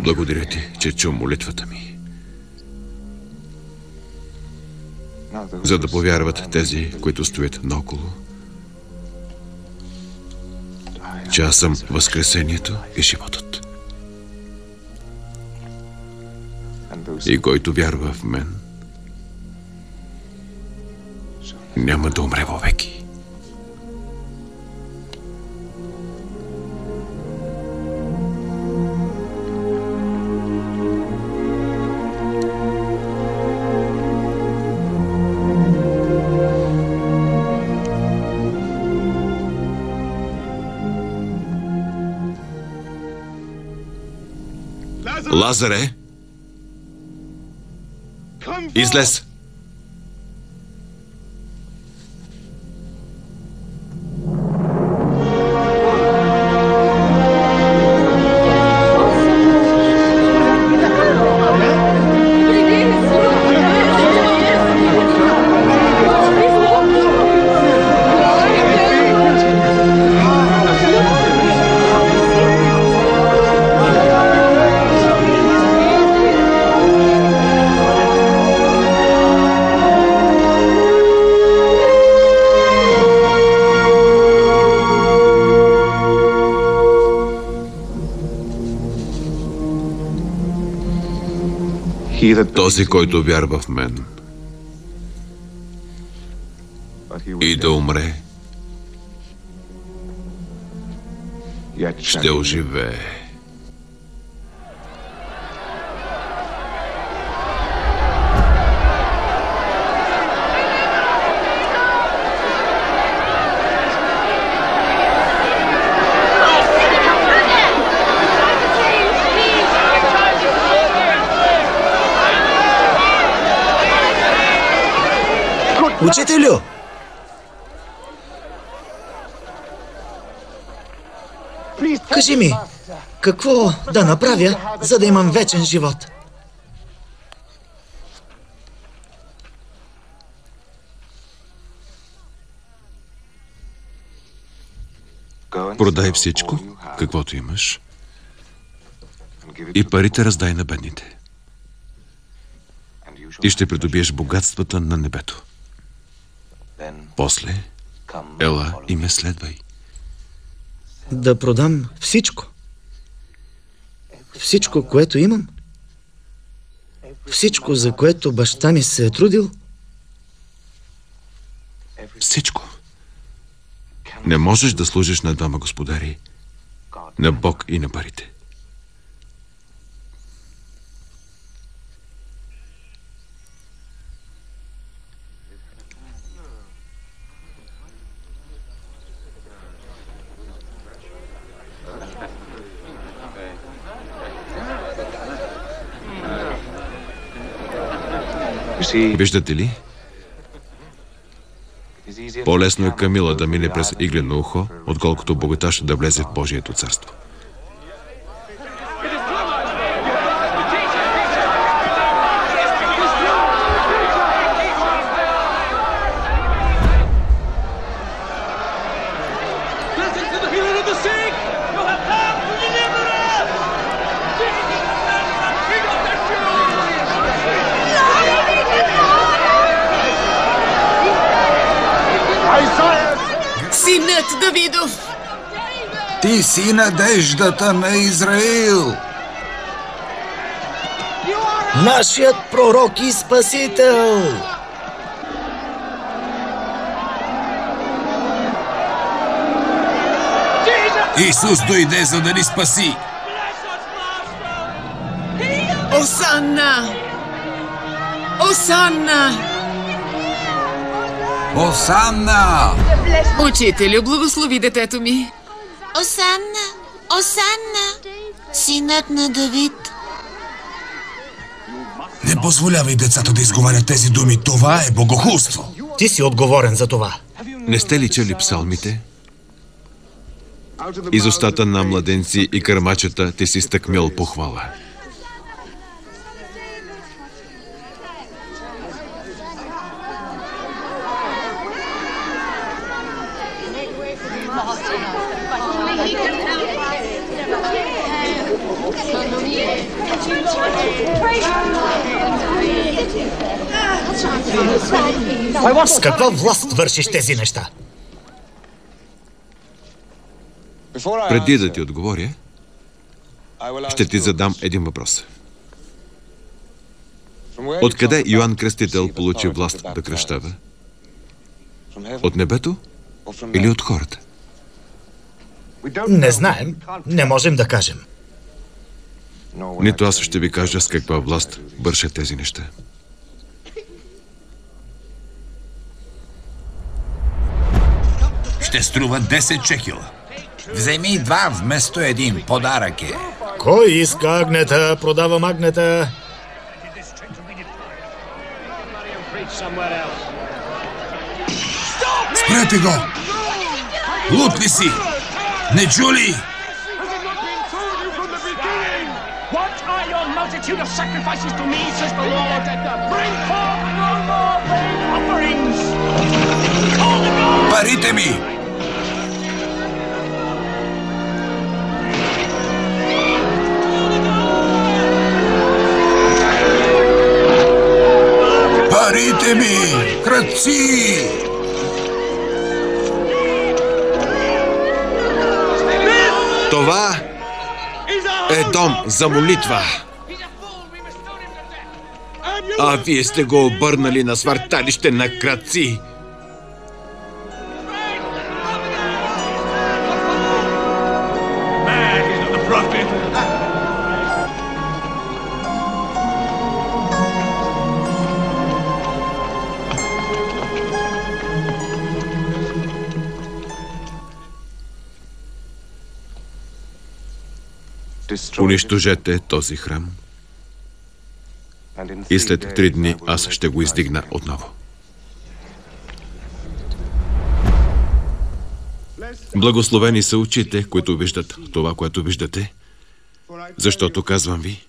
S3: Благодаря ти, че чу молитвата ми. За да повярват тези, които стоят наоколо, че аз съм възкресението и животът. И който вярва в мен, няма да умре вовеки. Лазаре, излез! Този, който вярва в мен и да умре, ще оживее.
S2: Учителю! Кажи ми, какво да направя, за да имам вечен живот?
S3: Продай всичко, каквото имаш, и парите раздай на бедните. И ще придобиеш богатствата на небето. После, ела и ме следвай.
S2: Да продам всичко. Всичко, което имам. Всичко, за което баща ми се е трудил.
S3: Всичко. Не можеш да служиш на двама господари, на Бог и на парите. Виждате ли? По-лесно е Камила да мине през иглено ухо, отколкото богаташ да влезе в Божието царство.
S1: Синът Давидов!
S4: Ти си надеждата на Израил!
S2: Нашият пророк и спасител!
S5: Исус дойде, за да ни спаси.
S1: Осанна! Осанна!
S4: Осанна!
S1: Учителю, благослови детето ми.
S7: Осанна! Осанна! Синът на Давид.
S5: Не позволявай децата да изговарят тези думи. Това е богохулство.
S2: Ти си отговорен за това.
S3: Не сте ли чели псалмите? Из устата на младенци и кърмачета ти си стъкмял похвала.
S2: С каква власт вършиш тези неща?
S3: Преди да ти отговоря, ще ти задам един въпрос. Откъде Йоан Кръстител получи власт да кръщава? От небето или от хората?
S2: Не знаем, не можем да кажем.
S3: Нито аз ще ви кажа с каква власт вършат тези неща.
S5: Ще струва 10 чекила.
S4: Вземи 2 вместо 1. Подарък е.
S2: Кой иска агнета? Продавам агнета.
S5: Спрете го! Луд ли си? Не чу ли? Парите ми! Парите ми! Крадци!
S3: Това е дом за молитва. А вие сте го обърнали на свърталище на крадци. Унищожете този храм и след 3 дни аз ще го издигна отново. Благословени са очите, които виждат това, което виждате, защото казвам ви,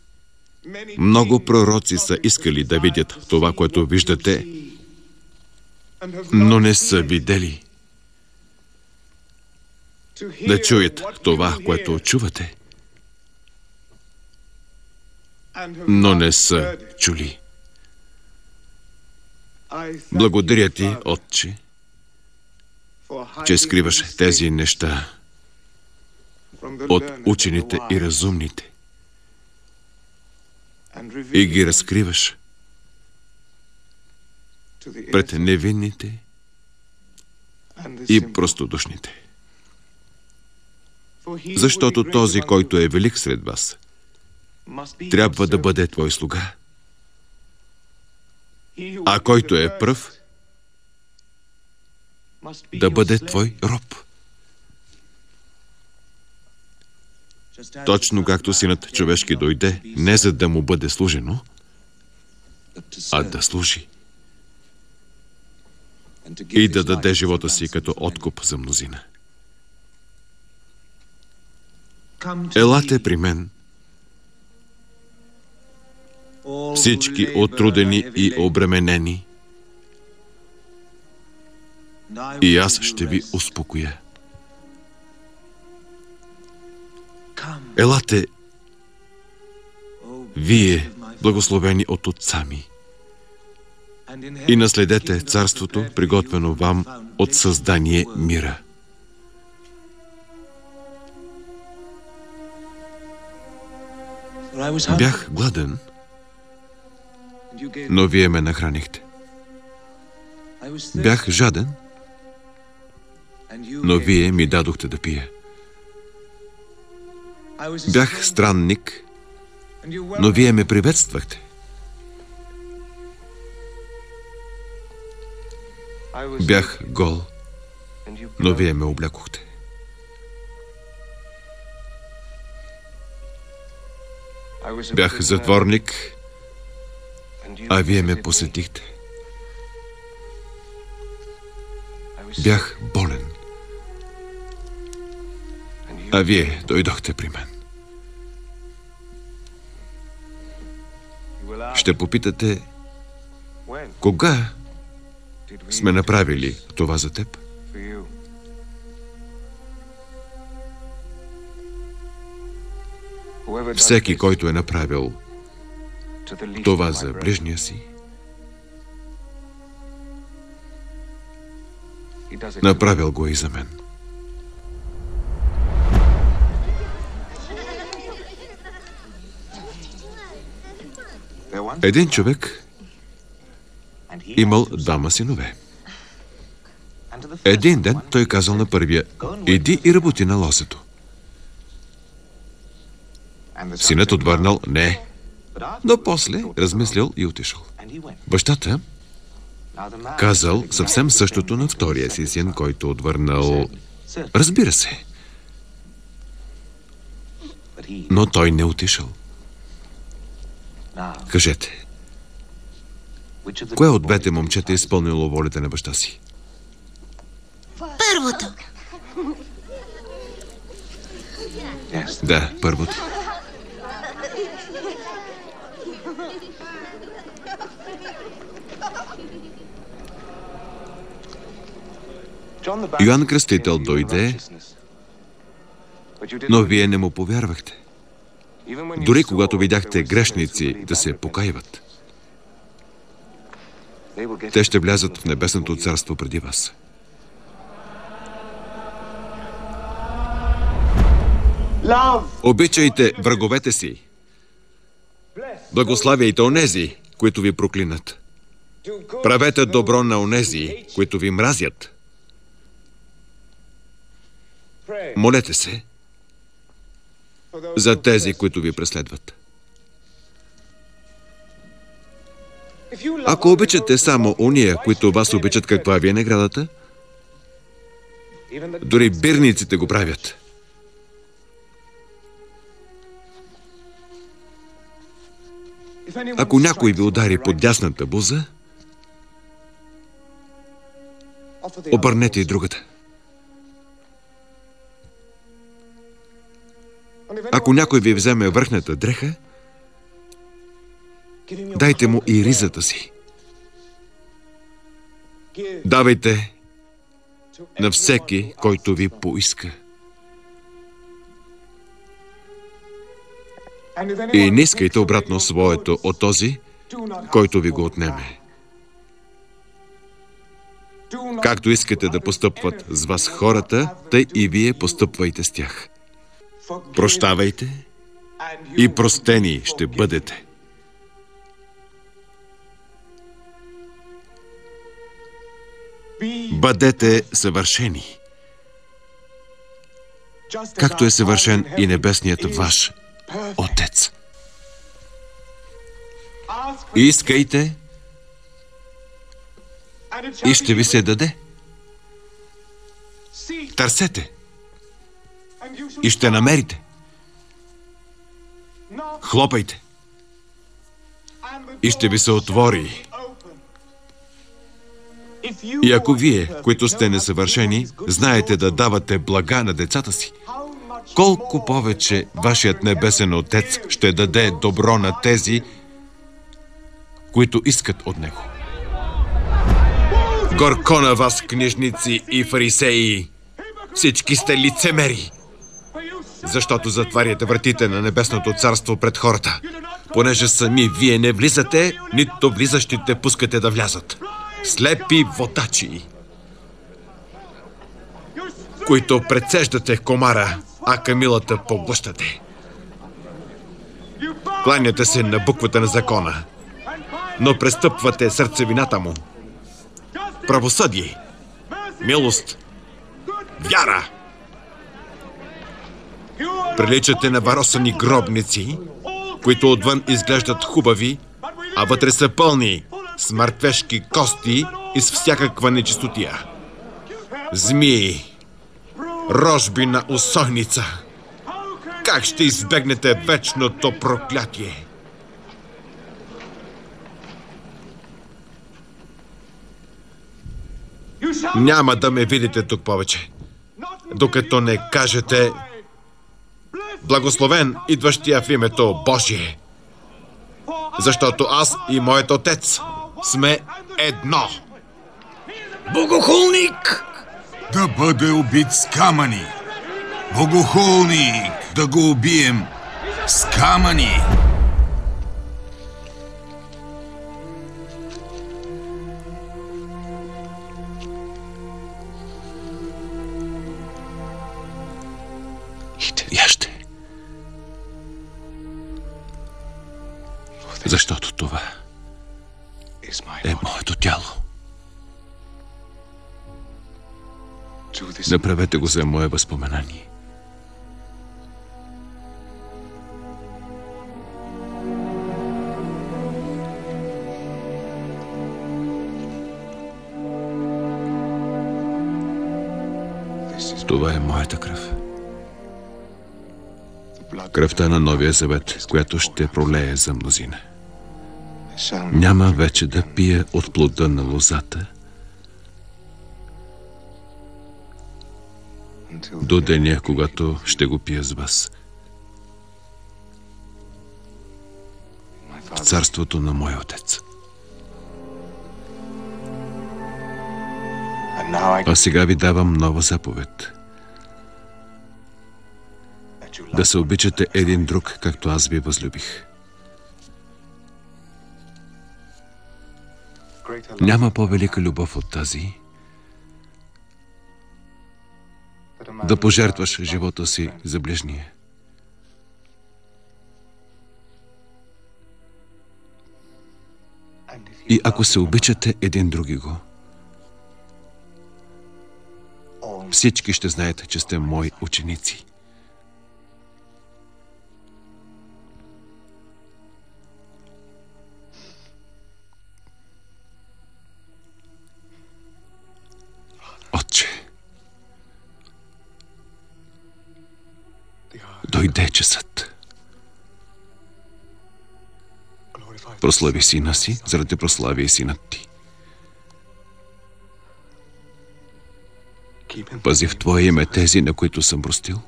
S3: много пророци са искали да видят това, което виждате, но не са видели. Да чуят това, което чувате, но не са чули. Благодаря ти, Отче, че скриваш тези неща от учените и разумните и ги разкриваш пред невинните и простодушните. Защото този, който е велик сред вас, трябва да бъде твой слуга, а който е пръв, да бъде твой роб. Точно както Синът човешки дойде, не за да му бъде служено, а да служи и да даде живота си като откуп за мнозина. Елате при мен, всички отрудени и обременени, и аз ще ви успокоя. Елате, вие, благословени от Отца ми, и наследете царството, приготвено вам от създание мира. Бях гладен, но вие ме нахранихте. Бях жаден, но вие ми дадохте да пия. Бях странник, но вие ме приветствахте. Бях гол, но вие ме облякохте. Бях затворник, а вие ме посетихте. Бях болен, а вие дойдохте при мен. Ще попитате, кога сме направили това за теб? Всеки, който е направил това за ближния си, направил го и за мен. Един човек имал двама синове. Един ден той казал на първия: иди и работи на лозето. Синът отвърнал: не. Но после размислил и отишъл. Бащата казал съвсем същото на втория си син, който отвърнал: разбира се. Но той не отишъл. Кажете, кое от двете момчета е изпълнило волята на баща си?
S7: Първото.
S3: Да, първото. Йоан Кръстител дойде, но вие не му повярвахте. Дори когато видяхте грешници да се покайват, те ще влязат в небесното царство преди вас. Обичайте враговете си. Благославяйте онези, които ви проклинат. Правете добро на онези, които ви мразят. Молете се за тези, които ви преследват. Ако обичате само уния, които вас обичат, каква ви е наградата? Дори бирниците го правят. Ако някой ви удари по дясната буза, обърнете и другата. Ако някой ви вземе върхната дреха, дайте му и ризата си. Давайте на всеки, който ви поиска. И не искайте обратно своето от този, който ви го отнеме. Както искате да постъпват с вас хората, тъй и вие постъпвайте с тях. Прощавайте и простени ще бъдете. Бъдете съвършени, както е съвършен и небесният ваш Отец. Искайте и ще ви се даде. Търсете и ще намерите. Хлопайте и ще ви се отвори. И ако вие, които сте несъвършени, знаете да давате блага на децата си, колко повече вашият небесен Отец ще даде добро на тези, които искат от Него. Горко на вас, книжници и фарисеи! Всички сте лицемери, защото затваряте вратите на небесното царство пред хората, понеже сами вие не влизате, нито влизащите пускате да влязат. Слепи водачи, които прецеждате комара, а камилата поглъщате. Кланяте се на буквата на закона, но престъпвате сърцевината му. Правосъдие, милост, вяра. Приличате на варосани гробници, които отвън изглеждат хубави, а вътре са пълни с мъртвешки кости и с всякаква нечистотия. Змии, рожби на усойница. Как ще избегнете вечното проклятие? Няма да ме видите тук повече, докато не кажете: благословен идващия в името Божие, защото аз и моят Отец сме едно.
S2: Богохулник!
S5: Да бъде убит с камъни. Богохулник! Да го убием с камъни!
S3: Яще. Защото това е моето тяло. Направете го за мое възпоменание. Това е моята кръв. Кръвта на Новия Завет, която ще пролее за мнозина. Няма вече да пия от плода на лозата до деня, когато ще го пия с вас. В царството на моя Отец. А сега ви давам нова заповед. Да се обичате един друг, както аз ви възлюбих. Няма по-велика любов от тази, да пожертваш живота си за ближния. И ако се обичате един другиго, всички ще знаете, че сте мои ученици. Отче, дойде часът. Прослави сина си, заради прослави и синът ти. Пази в Твое име тези, на които съм простил,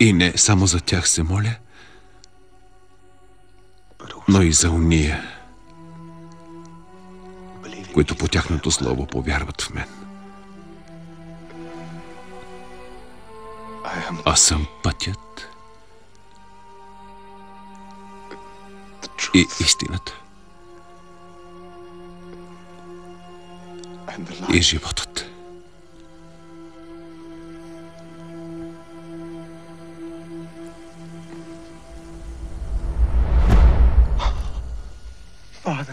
S3: И не само за тях се моля, но и за уния, които по тяхното слово повярват в мен. Аз съм пътят и истината и животът.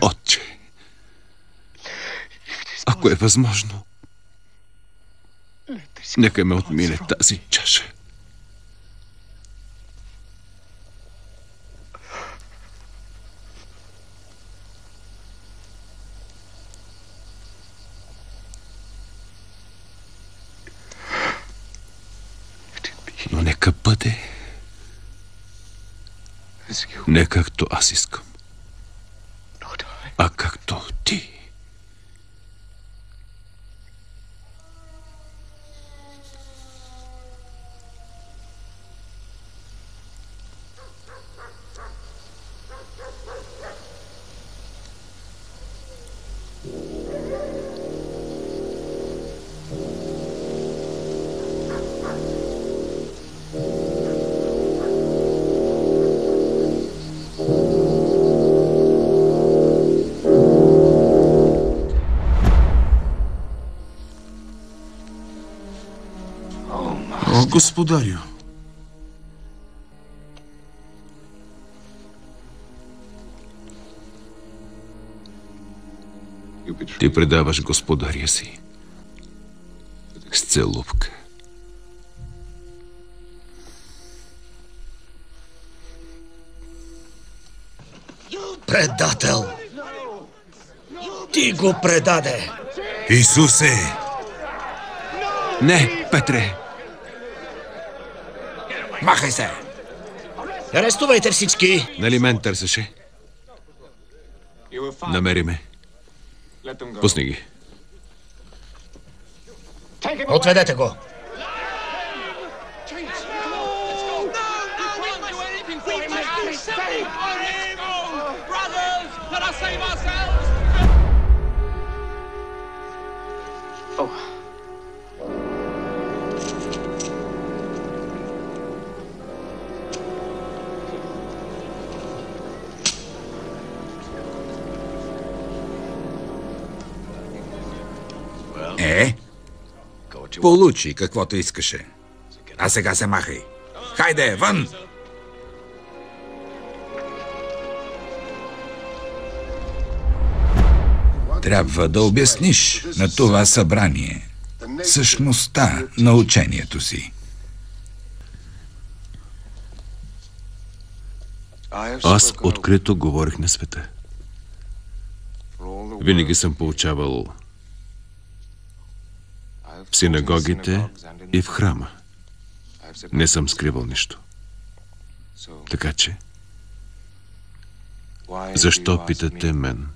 S3: Отче, ако е възможно, нека ме отмине тази чаша. Но нека бъде не както аз искам, а както ти.
S5: О, господарю!
S3: Ти предаваш господаря си с целувка.
S2: Предател! Ти го предаде!
S5: Исусе!
S3: Не, Петре!
S5: Махай се!
S2: Арестувайте всички!
S3: Нали мен търсеше? Намери ме. Пусни ги.
S2: Отведете го!
S4: Получи каквото искаше. А сега се махай. Хайде, вън! Трябва да обясниш на това събрание същността на учението си.
S3: Аз открито говорих на света. Винаги съм получавал в синагогите и в храма. Не съм скривал нищо. Така че, защо питате мен?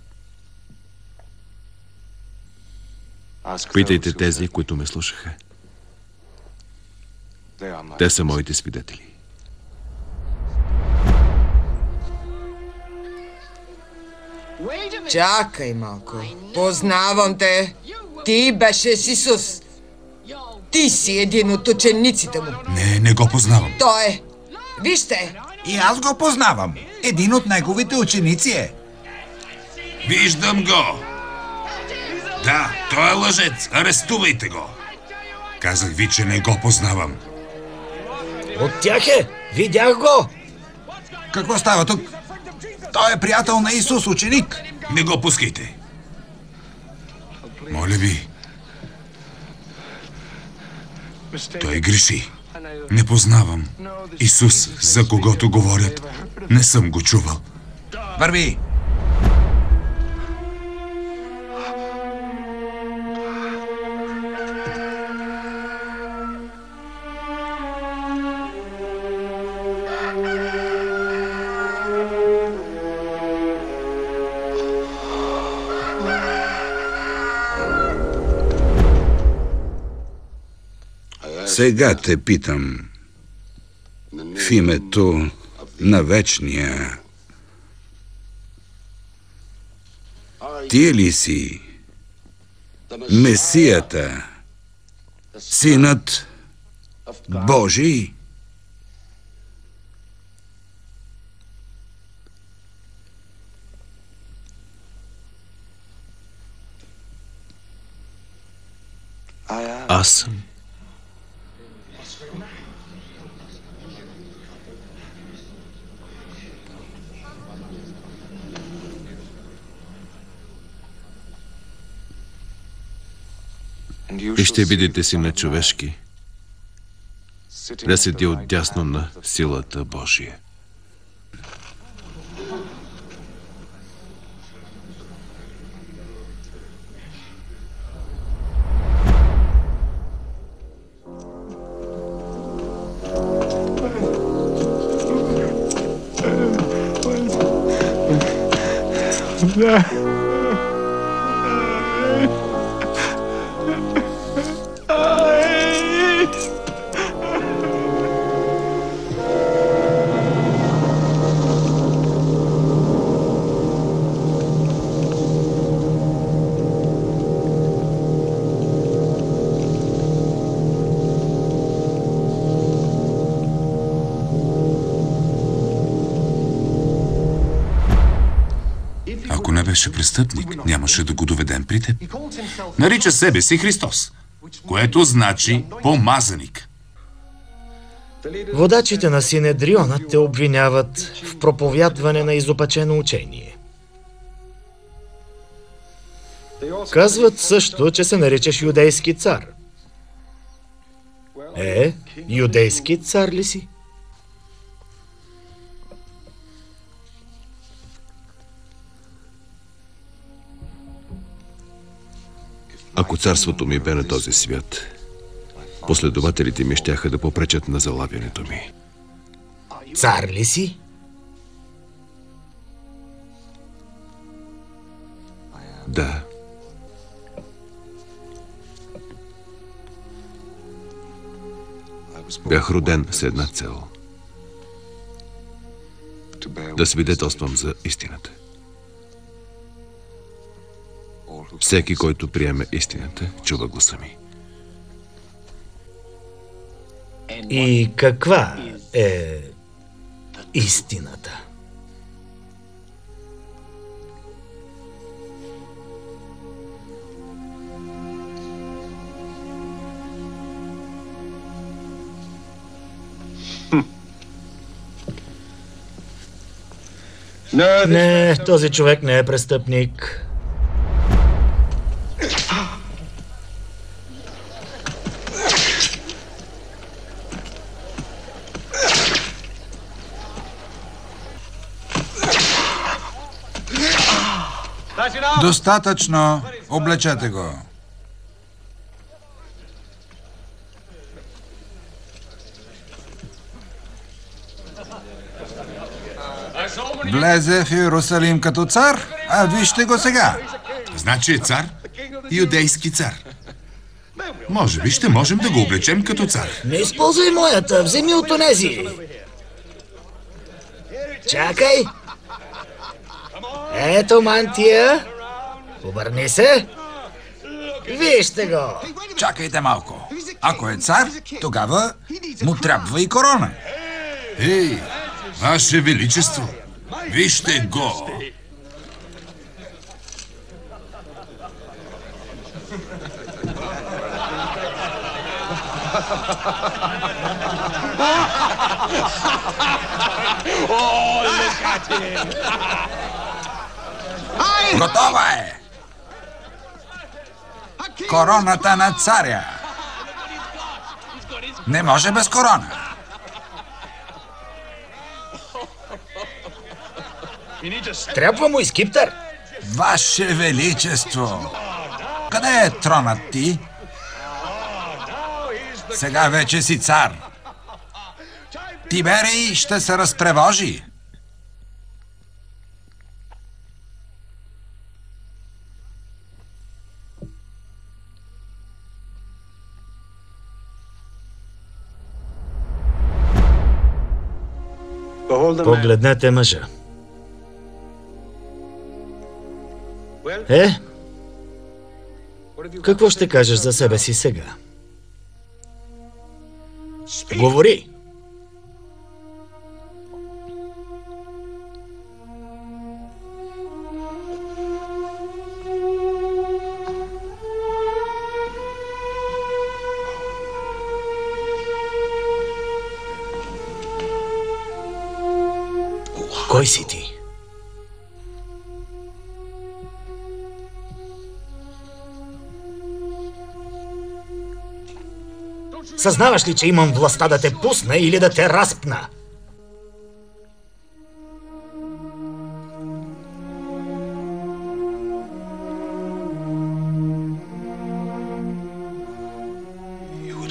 S3: Питайте тези, които ме слушаха. Те са моите свидетели.
S1: Чакай малко. Познавам те. Ти беше с Исус. Ти си един от учениците му.
S5: Не го познавам.
S1: Той е. Вижте.
S4: И аз го познавам. Един от неговите ученици е.
S5: Виждам го. Да, той е лъжец. Арестувайте го. Казах ви, че не го познавам.
S2: От тях е! Видях го!
S4: Какво става тук? Той е приятел на Исус, ученик.
S5: Не го пускайте. Моля ви. Той греши. Не познавам Исус, за когото говорят. Не съм го чувал.
S4: Върви! Сега те питам, В името на вечния. Ти ли си Месията, Синът Божий?
S3: Аз съм. И ще видите Сина човешки да седи отдясно на силата Божия.
S5: Ако не беше престъпник, нямаше да го доведем при теб. Нарича себе си Христос, което значи помазаник.
S2: Водачите на Синедрионът те обвиняват в проповядване на изопачено учение. Казват също, че се наричаш юдейски цар. Юдейски цар ли си?
S3: Ако царството ми бе на този свят, последователите ми щяха да попречат на залавянето ми.
S2: Цар ли си?
S3: Да. Бях роден с една цел. Да свидетелствам за истината. Всеки, който приеме истината, чува гласа ми.
S2: И каква е истината? Не, този човек не е престъпник.
S4: Достатъчно. Облечете го. Влезе в Иерусалим като цар, а вижте го сега.
S5: Значи е цар, юдейски цар. Може би ще можем да го облечем като цар.
S2: Не използвай моята, вземи от онези. Чакай. Ето мантия. Обърни се. Вижте го.
S4: Чакайте малко. Ако е цар, тогава му трябва и корона.
S5: Ей, Ваше Величество, вижте го.
S4: Готова е! Короната на царя! Не може без корона!
S2: Трябва му и скиптър.
S4: Ваше Величество! Къде е тронът ти? Сега вече си цар. Тиберий ще се разтревожи.
S2: Погледнете мъжа. Какво ще кажеш за себе си сега? Говори! Кой си ти? Съзнаваш ли, че имам властта да те пусна или да те разпна?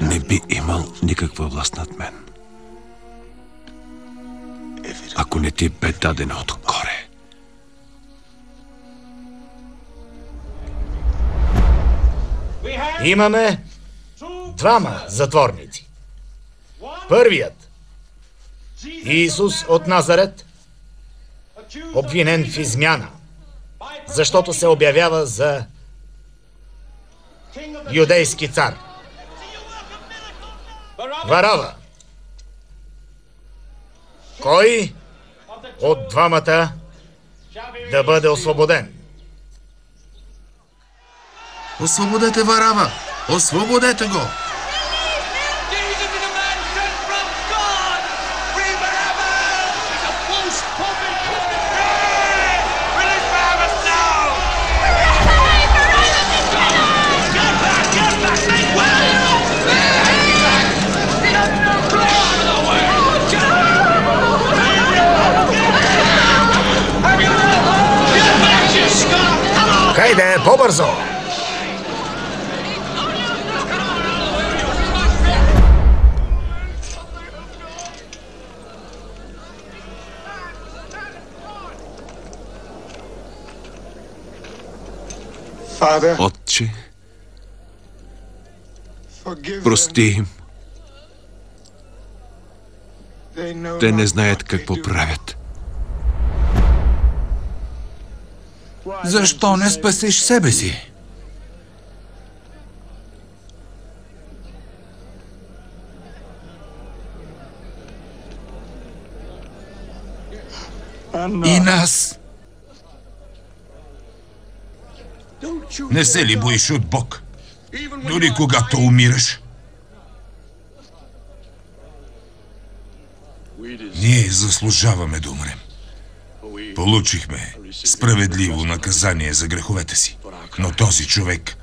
S3: Не би имал никаква власт над мен, ако не ти бе дадена отгоре.
S2: Имаме двама затворници. Първият – Исус от Назарет, обвинен в измяна, защото се обявява за юдейски цар. Варава. Кой от двамата да бъде освободен?
S5: Освободете Варава! Освободете го!
S2: Хайде, по-бързо!
S3: Отче, прости им. Те не знаят какво правят.
S4: Защо не спасиш себе си? И нас.
S5: Не се ли боиш от Бог? Дори когато умираш? Ние заслужаваме да умрем. Получихме справедливо наказание за греховете си. Но този човек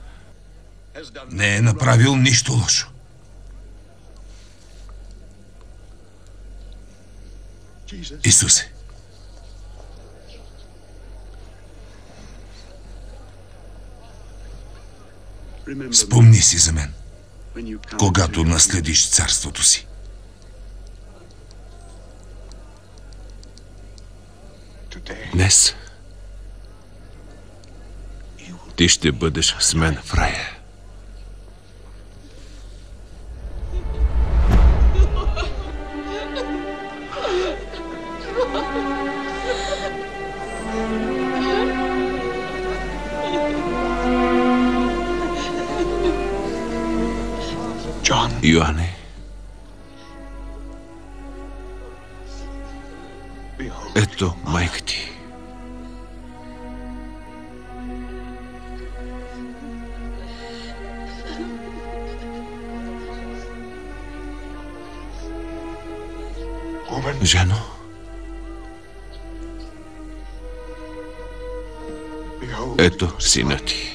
S5: не е направил нищо лошо. Исусе, спомни си за мен, когато наследиш царството си.
S3: Днес ти ще бъдеш с мен в рая. Йоанне, ето майка ти. Жено, ето сина ти.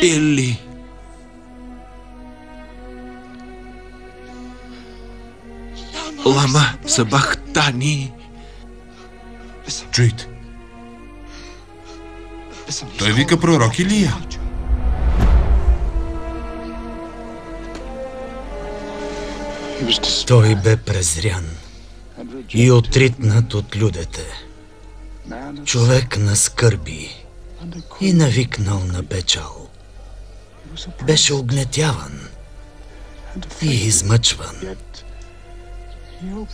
S3: Или лама сабахтани.
S5: Чуйте. Той вика пророк Илия.
S2: Той бе презрян и отритнат от людите. Човек на скърби и навикнал на печал. Беше огнетяван и измъчван,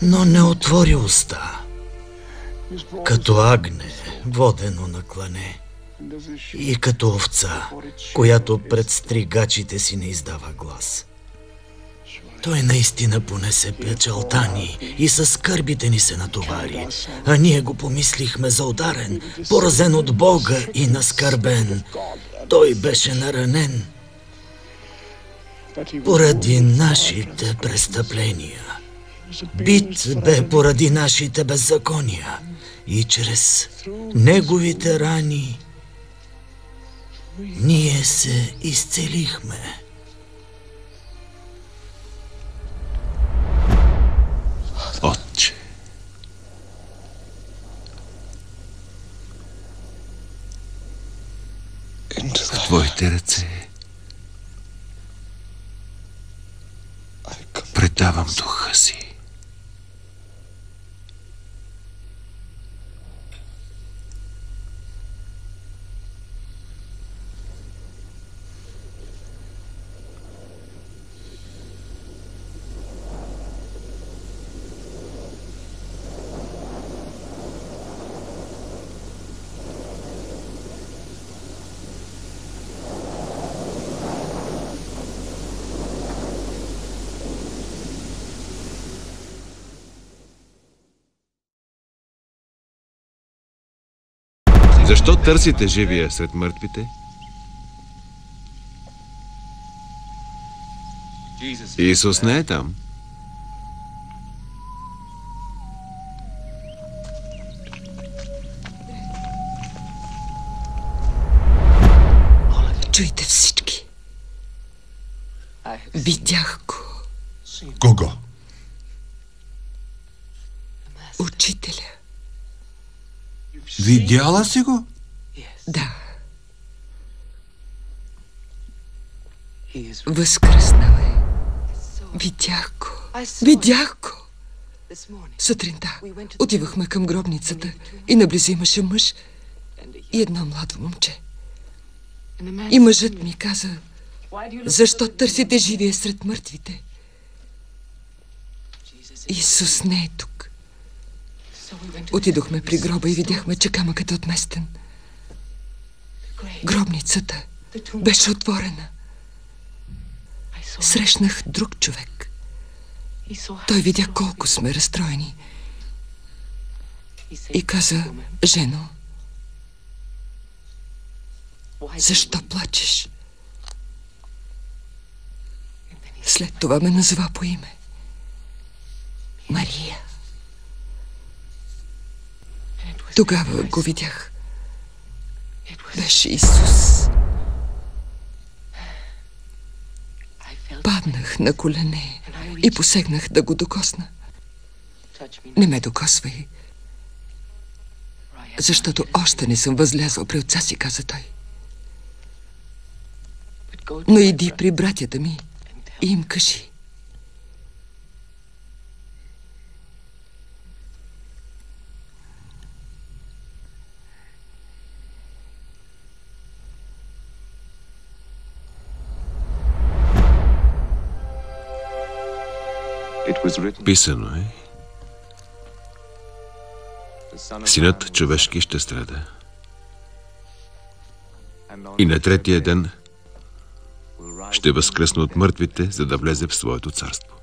S2: но не отвори уста, като агне, водено на клане, и като овца, която пред стригачите си не издава глас. Той наистина понесе печалта ни и със скърбите ни се натовари, а ние го помислихме за ударен, поразен от Бога и наскърбен. Той беше наранен поради нашите престъпления. Бит бе поради нашите беззакония и чрез неговите рани ние се изцелихме.
S3: Отче, в Твоите ръце предавам духа си. Защо търсите живия сред мъртвите? Исус не е там.
S1: Чуйте всички. Видях го.
S5: Кого?
S1: Учителя.
S5: Видяла си го?
S1: Да. Възкръснал е. Видях го. Видях го. Сутринта отивахме към гробницата и наблизо имаше мъж и едно младо момче. И мъжът ми каза: защо търсите живия сред мъртвите? Исус не е тук. Отидохме при гроба и видяхме, че камъкът е отместен. Гробницата беше отворена. Срещнах друг човек. Той видя колко сме разстроени и каза: жено, защо плачеш? След това ме назова по име. Мария. Тогава го видях. Беше Исус. Паднах на колене и посегнах да го докосна. Не ме докосвай, защото още не съм възлязъл при отца си, каза той. Но иди при братята ми и им кажи:
S3: Писано е: Синът човешки ще страда и на третия ден ще възкръсне от мъртвите, за да влезе в своето царство.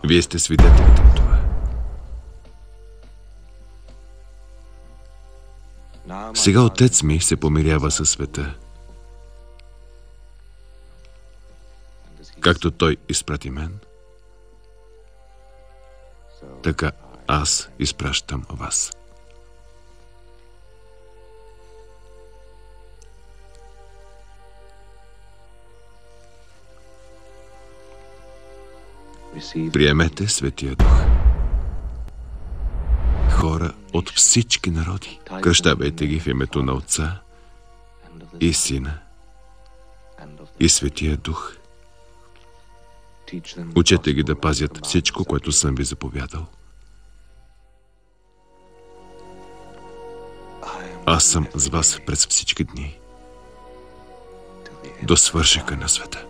S3: Вие сте свидетелите на това. Сега Отец ми се помирява със света, както Той изпрати мен, така аз изпращам вас. Приемете Светия Дух. Хора от всички народи. Кръщавайте ги в името на Отца и Сина и Светия Дух. Учете ги да пазят всичко, което съм ви заповядал. Аз съм с вас през всички дни, до свършека на света.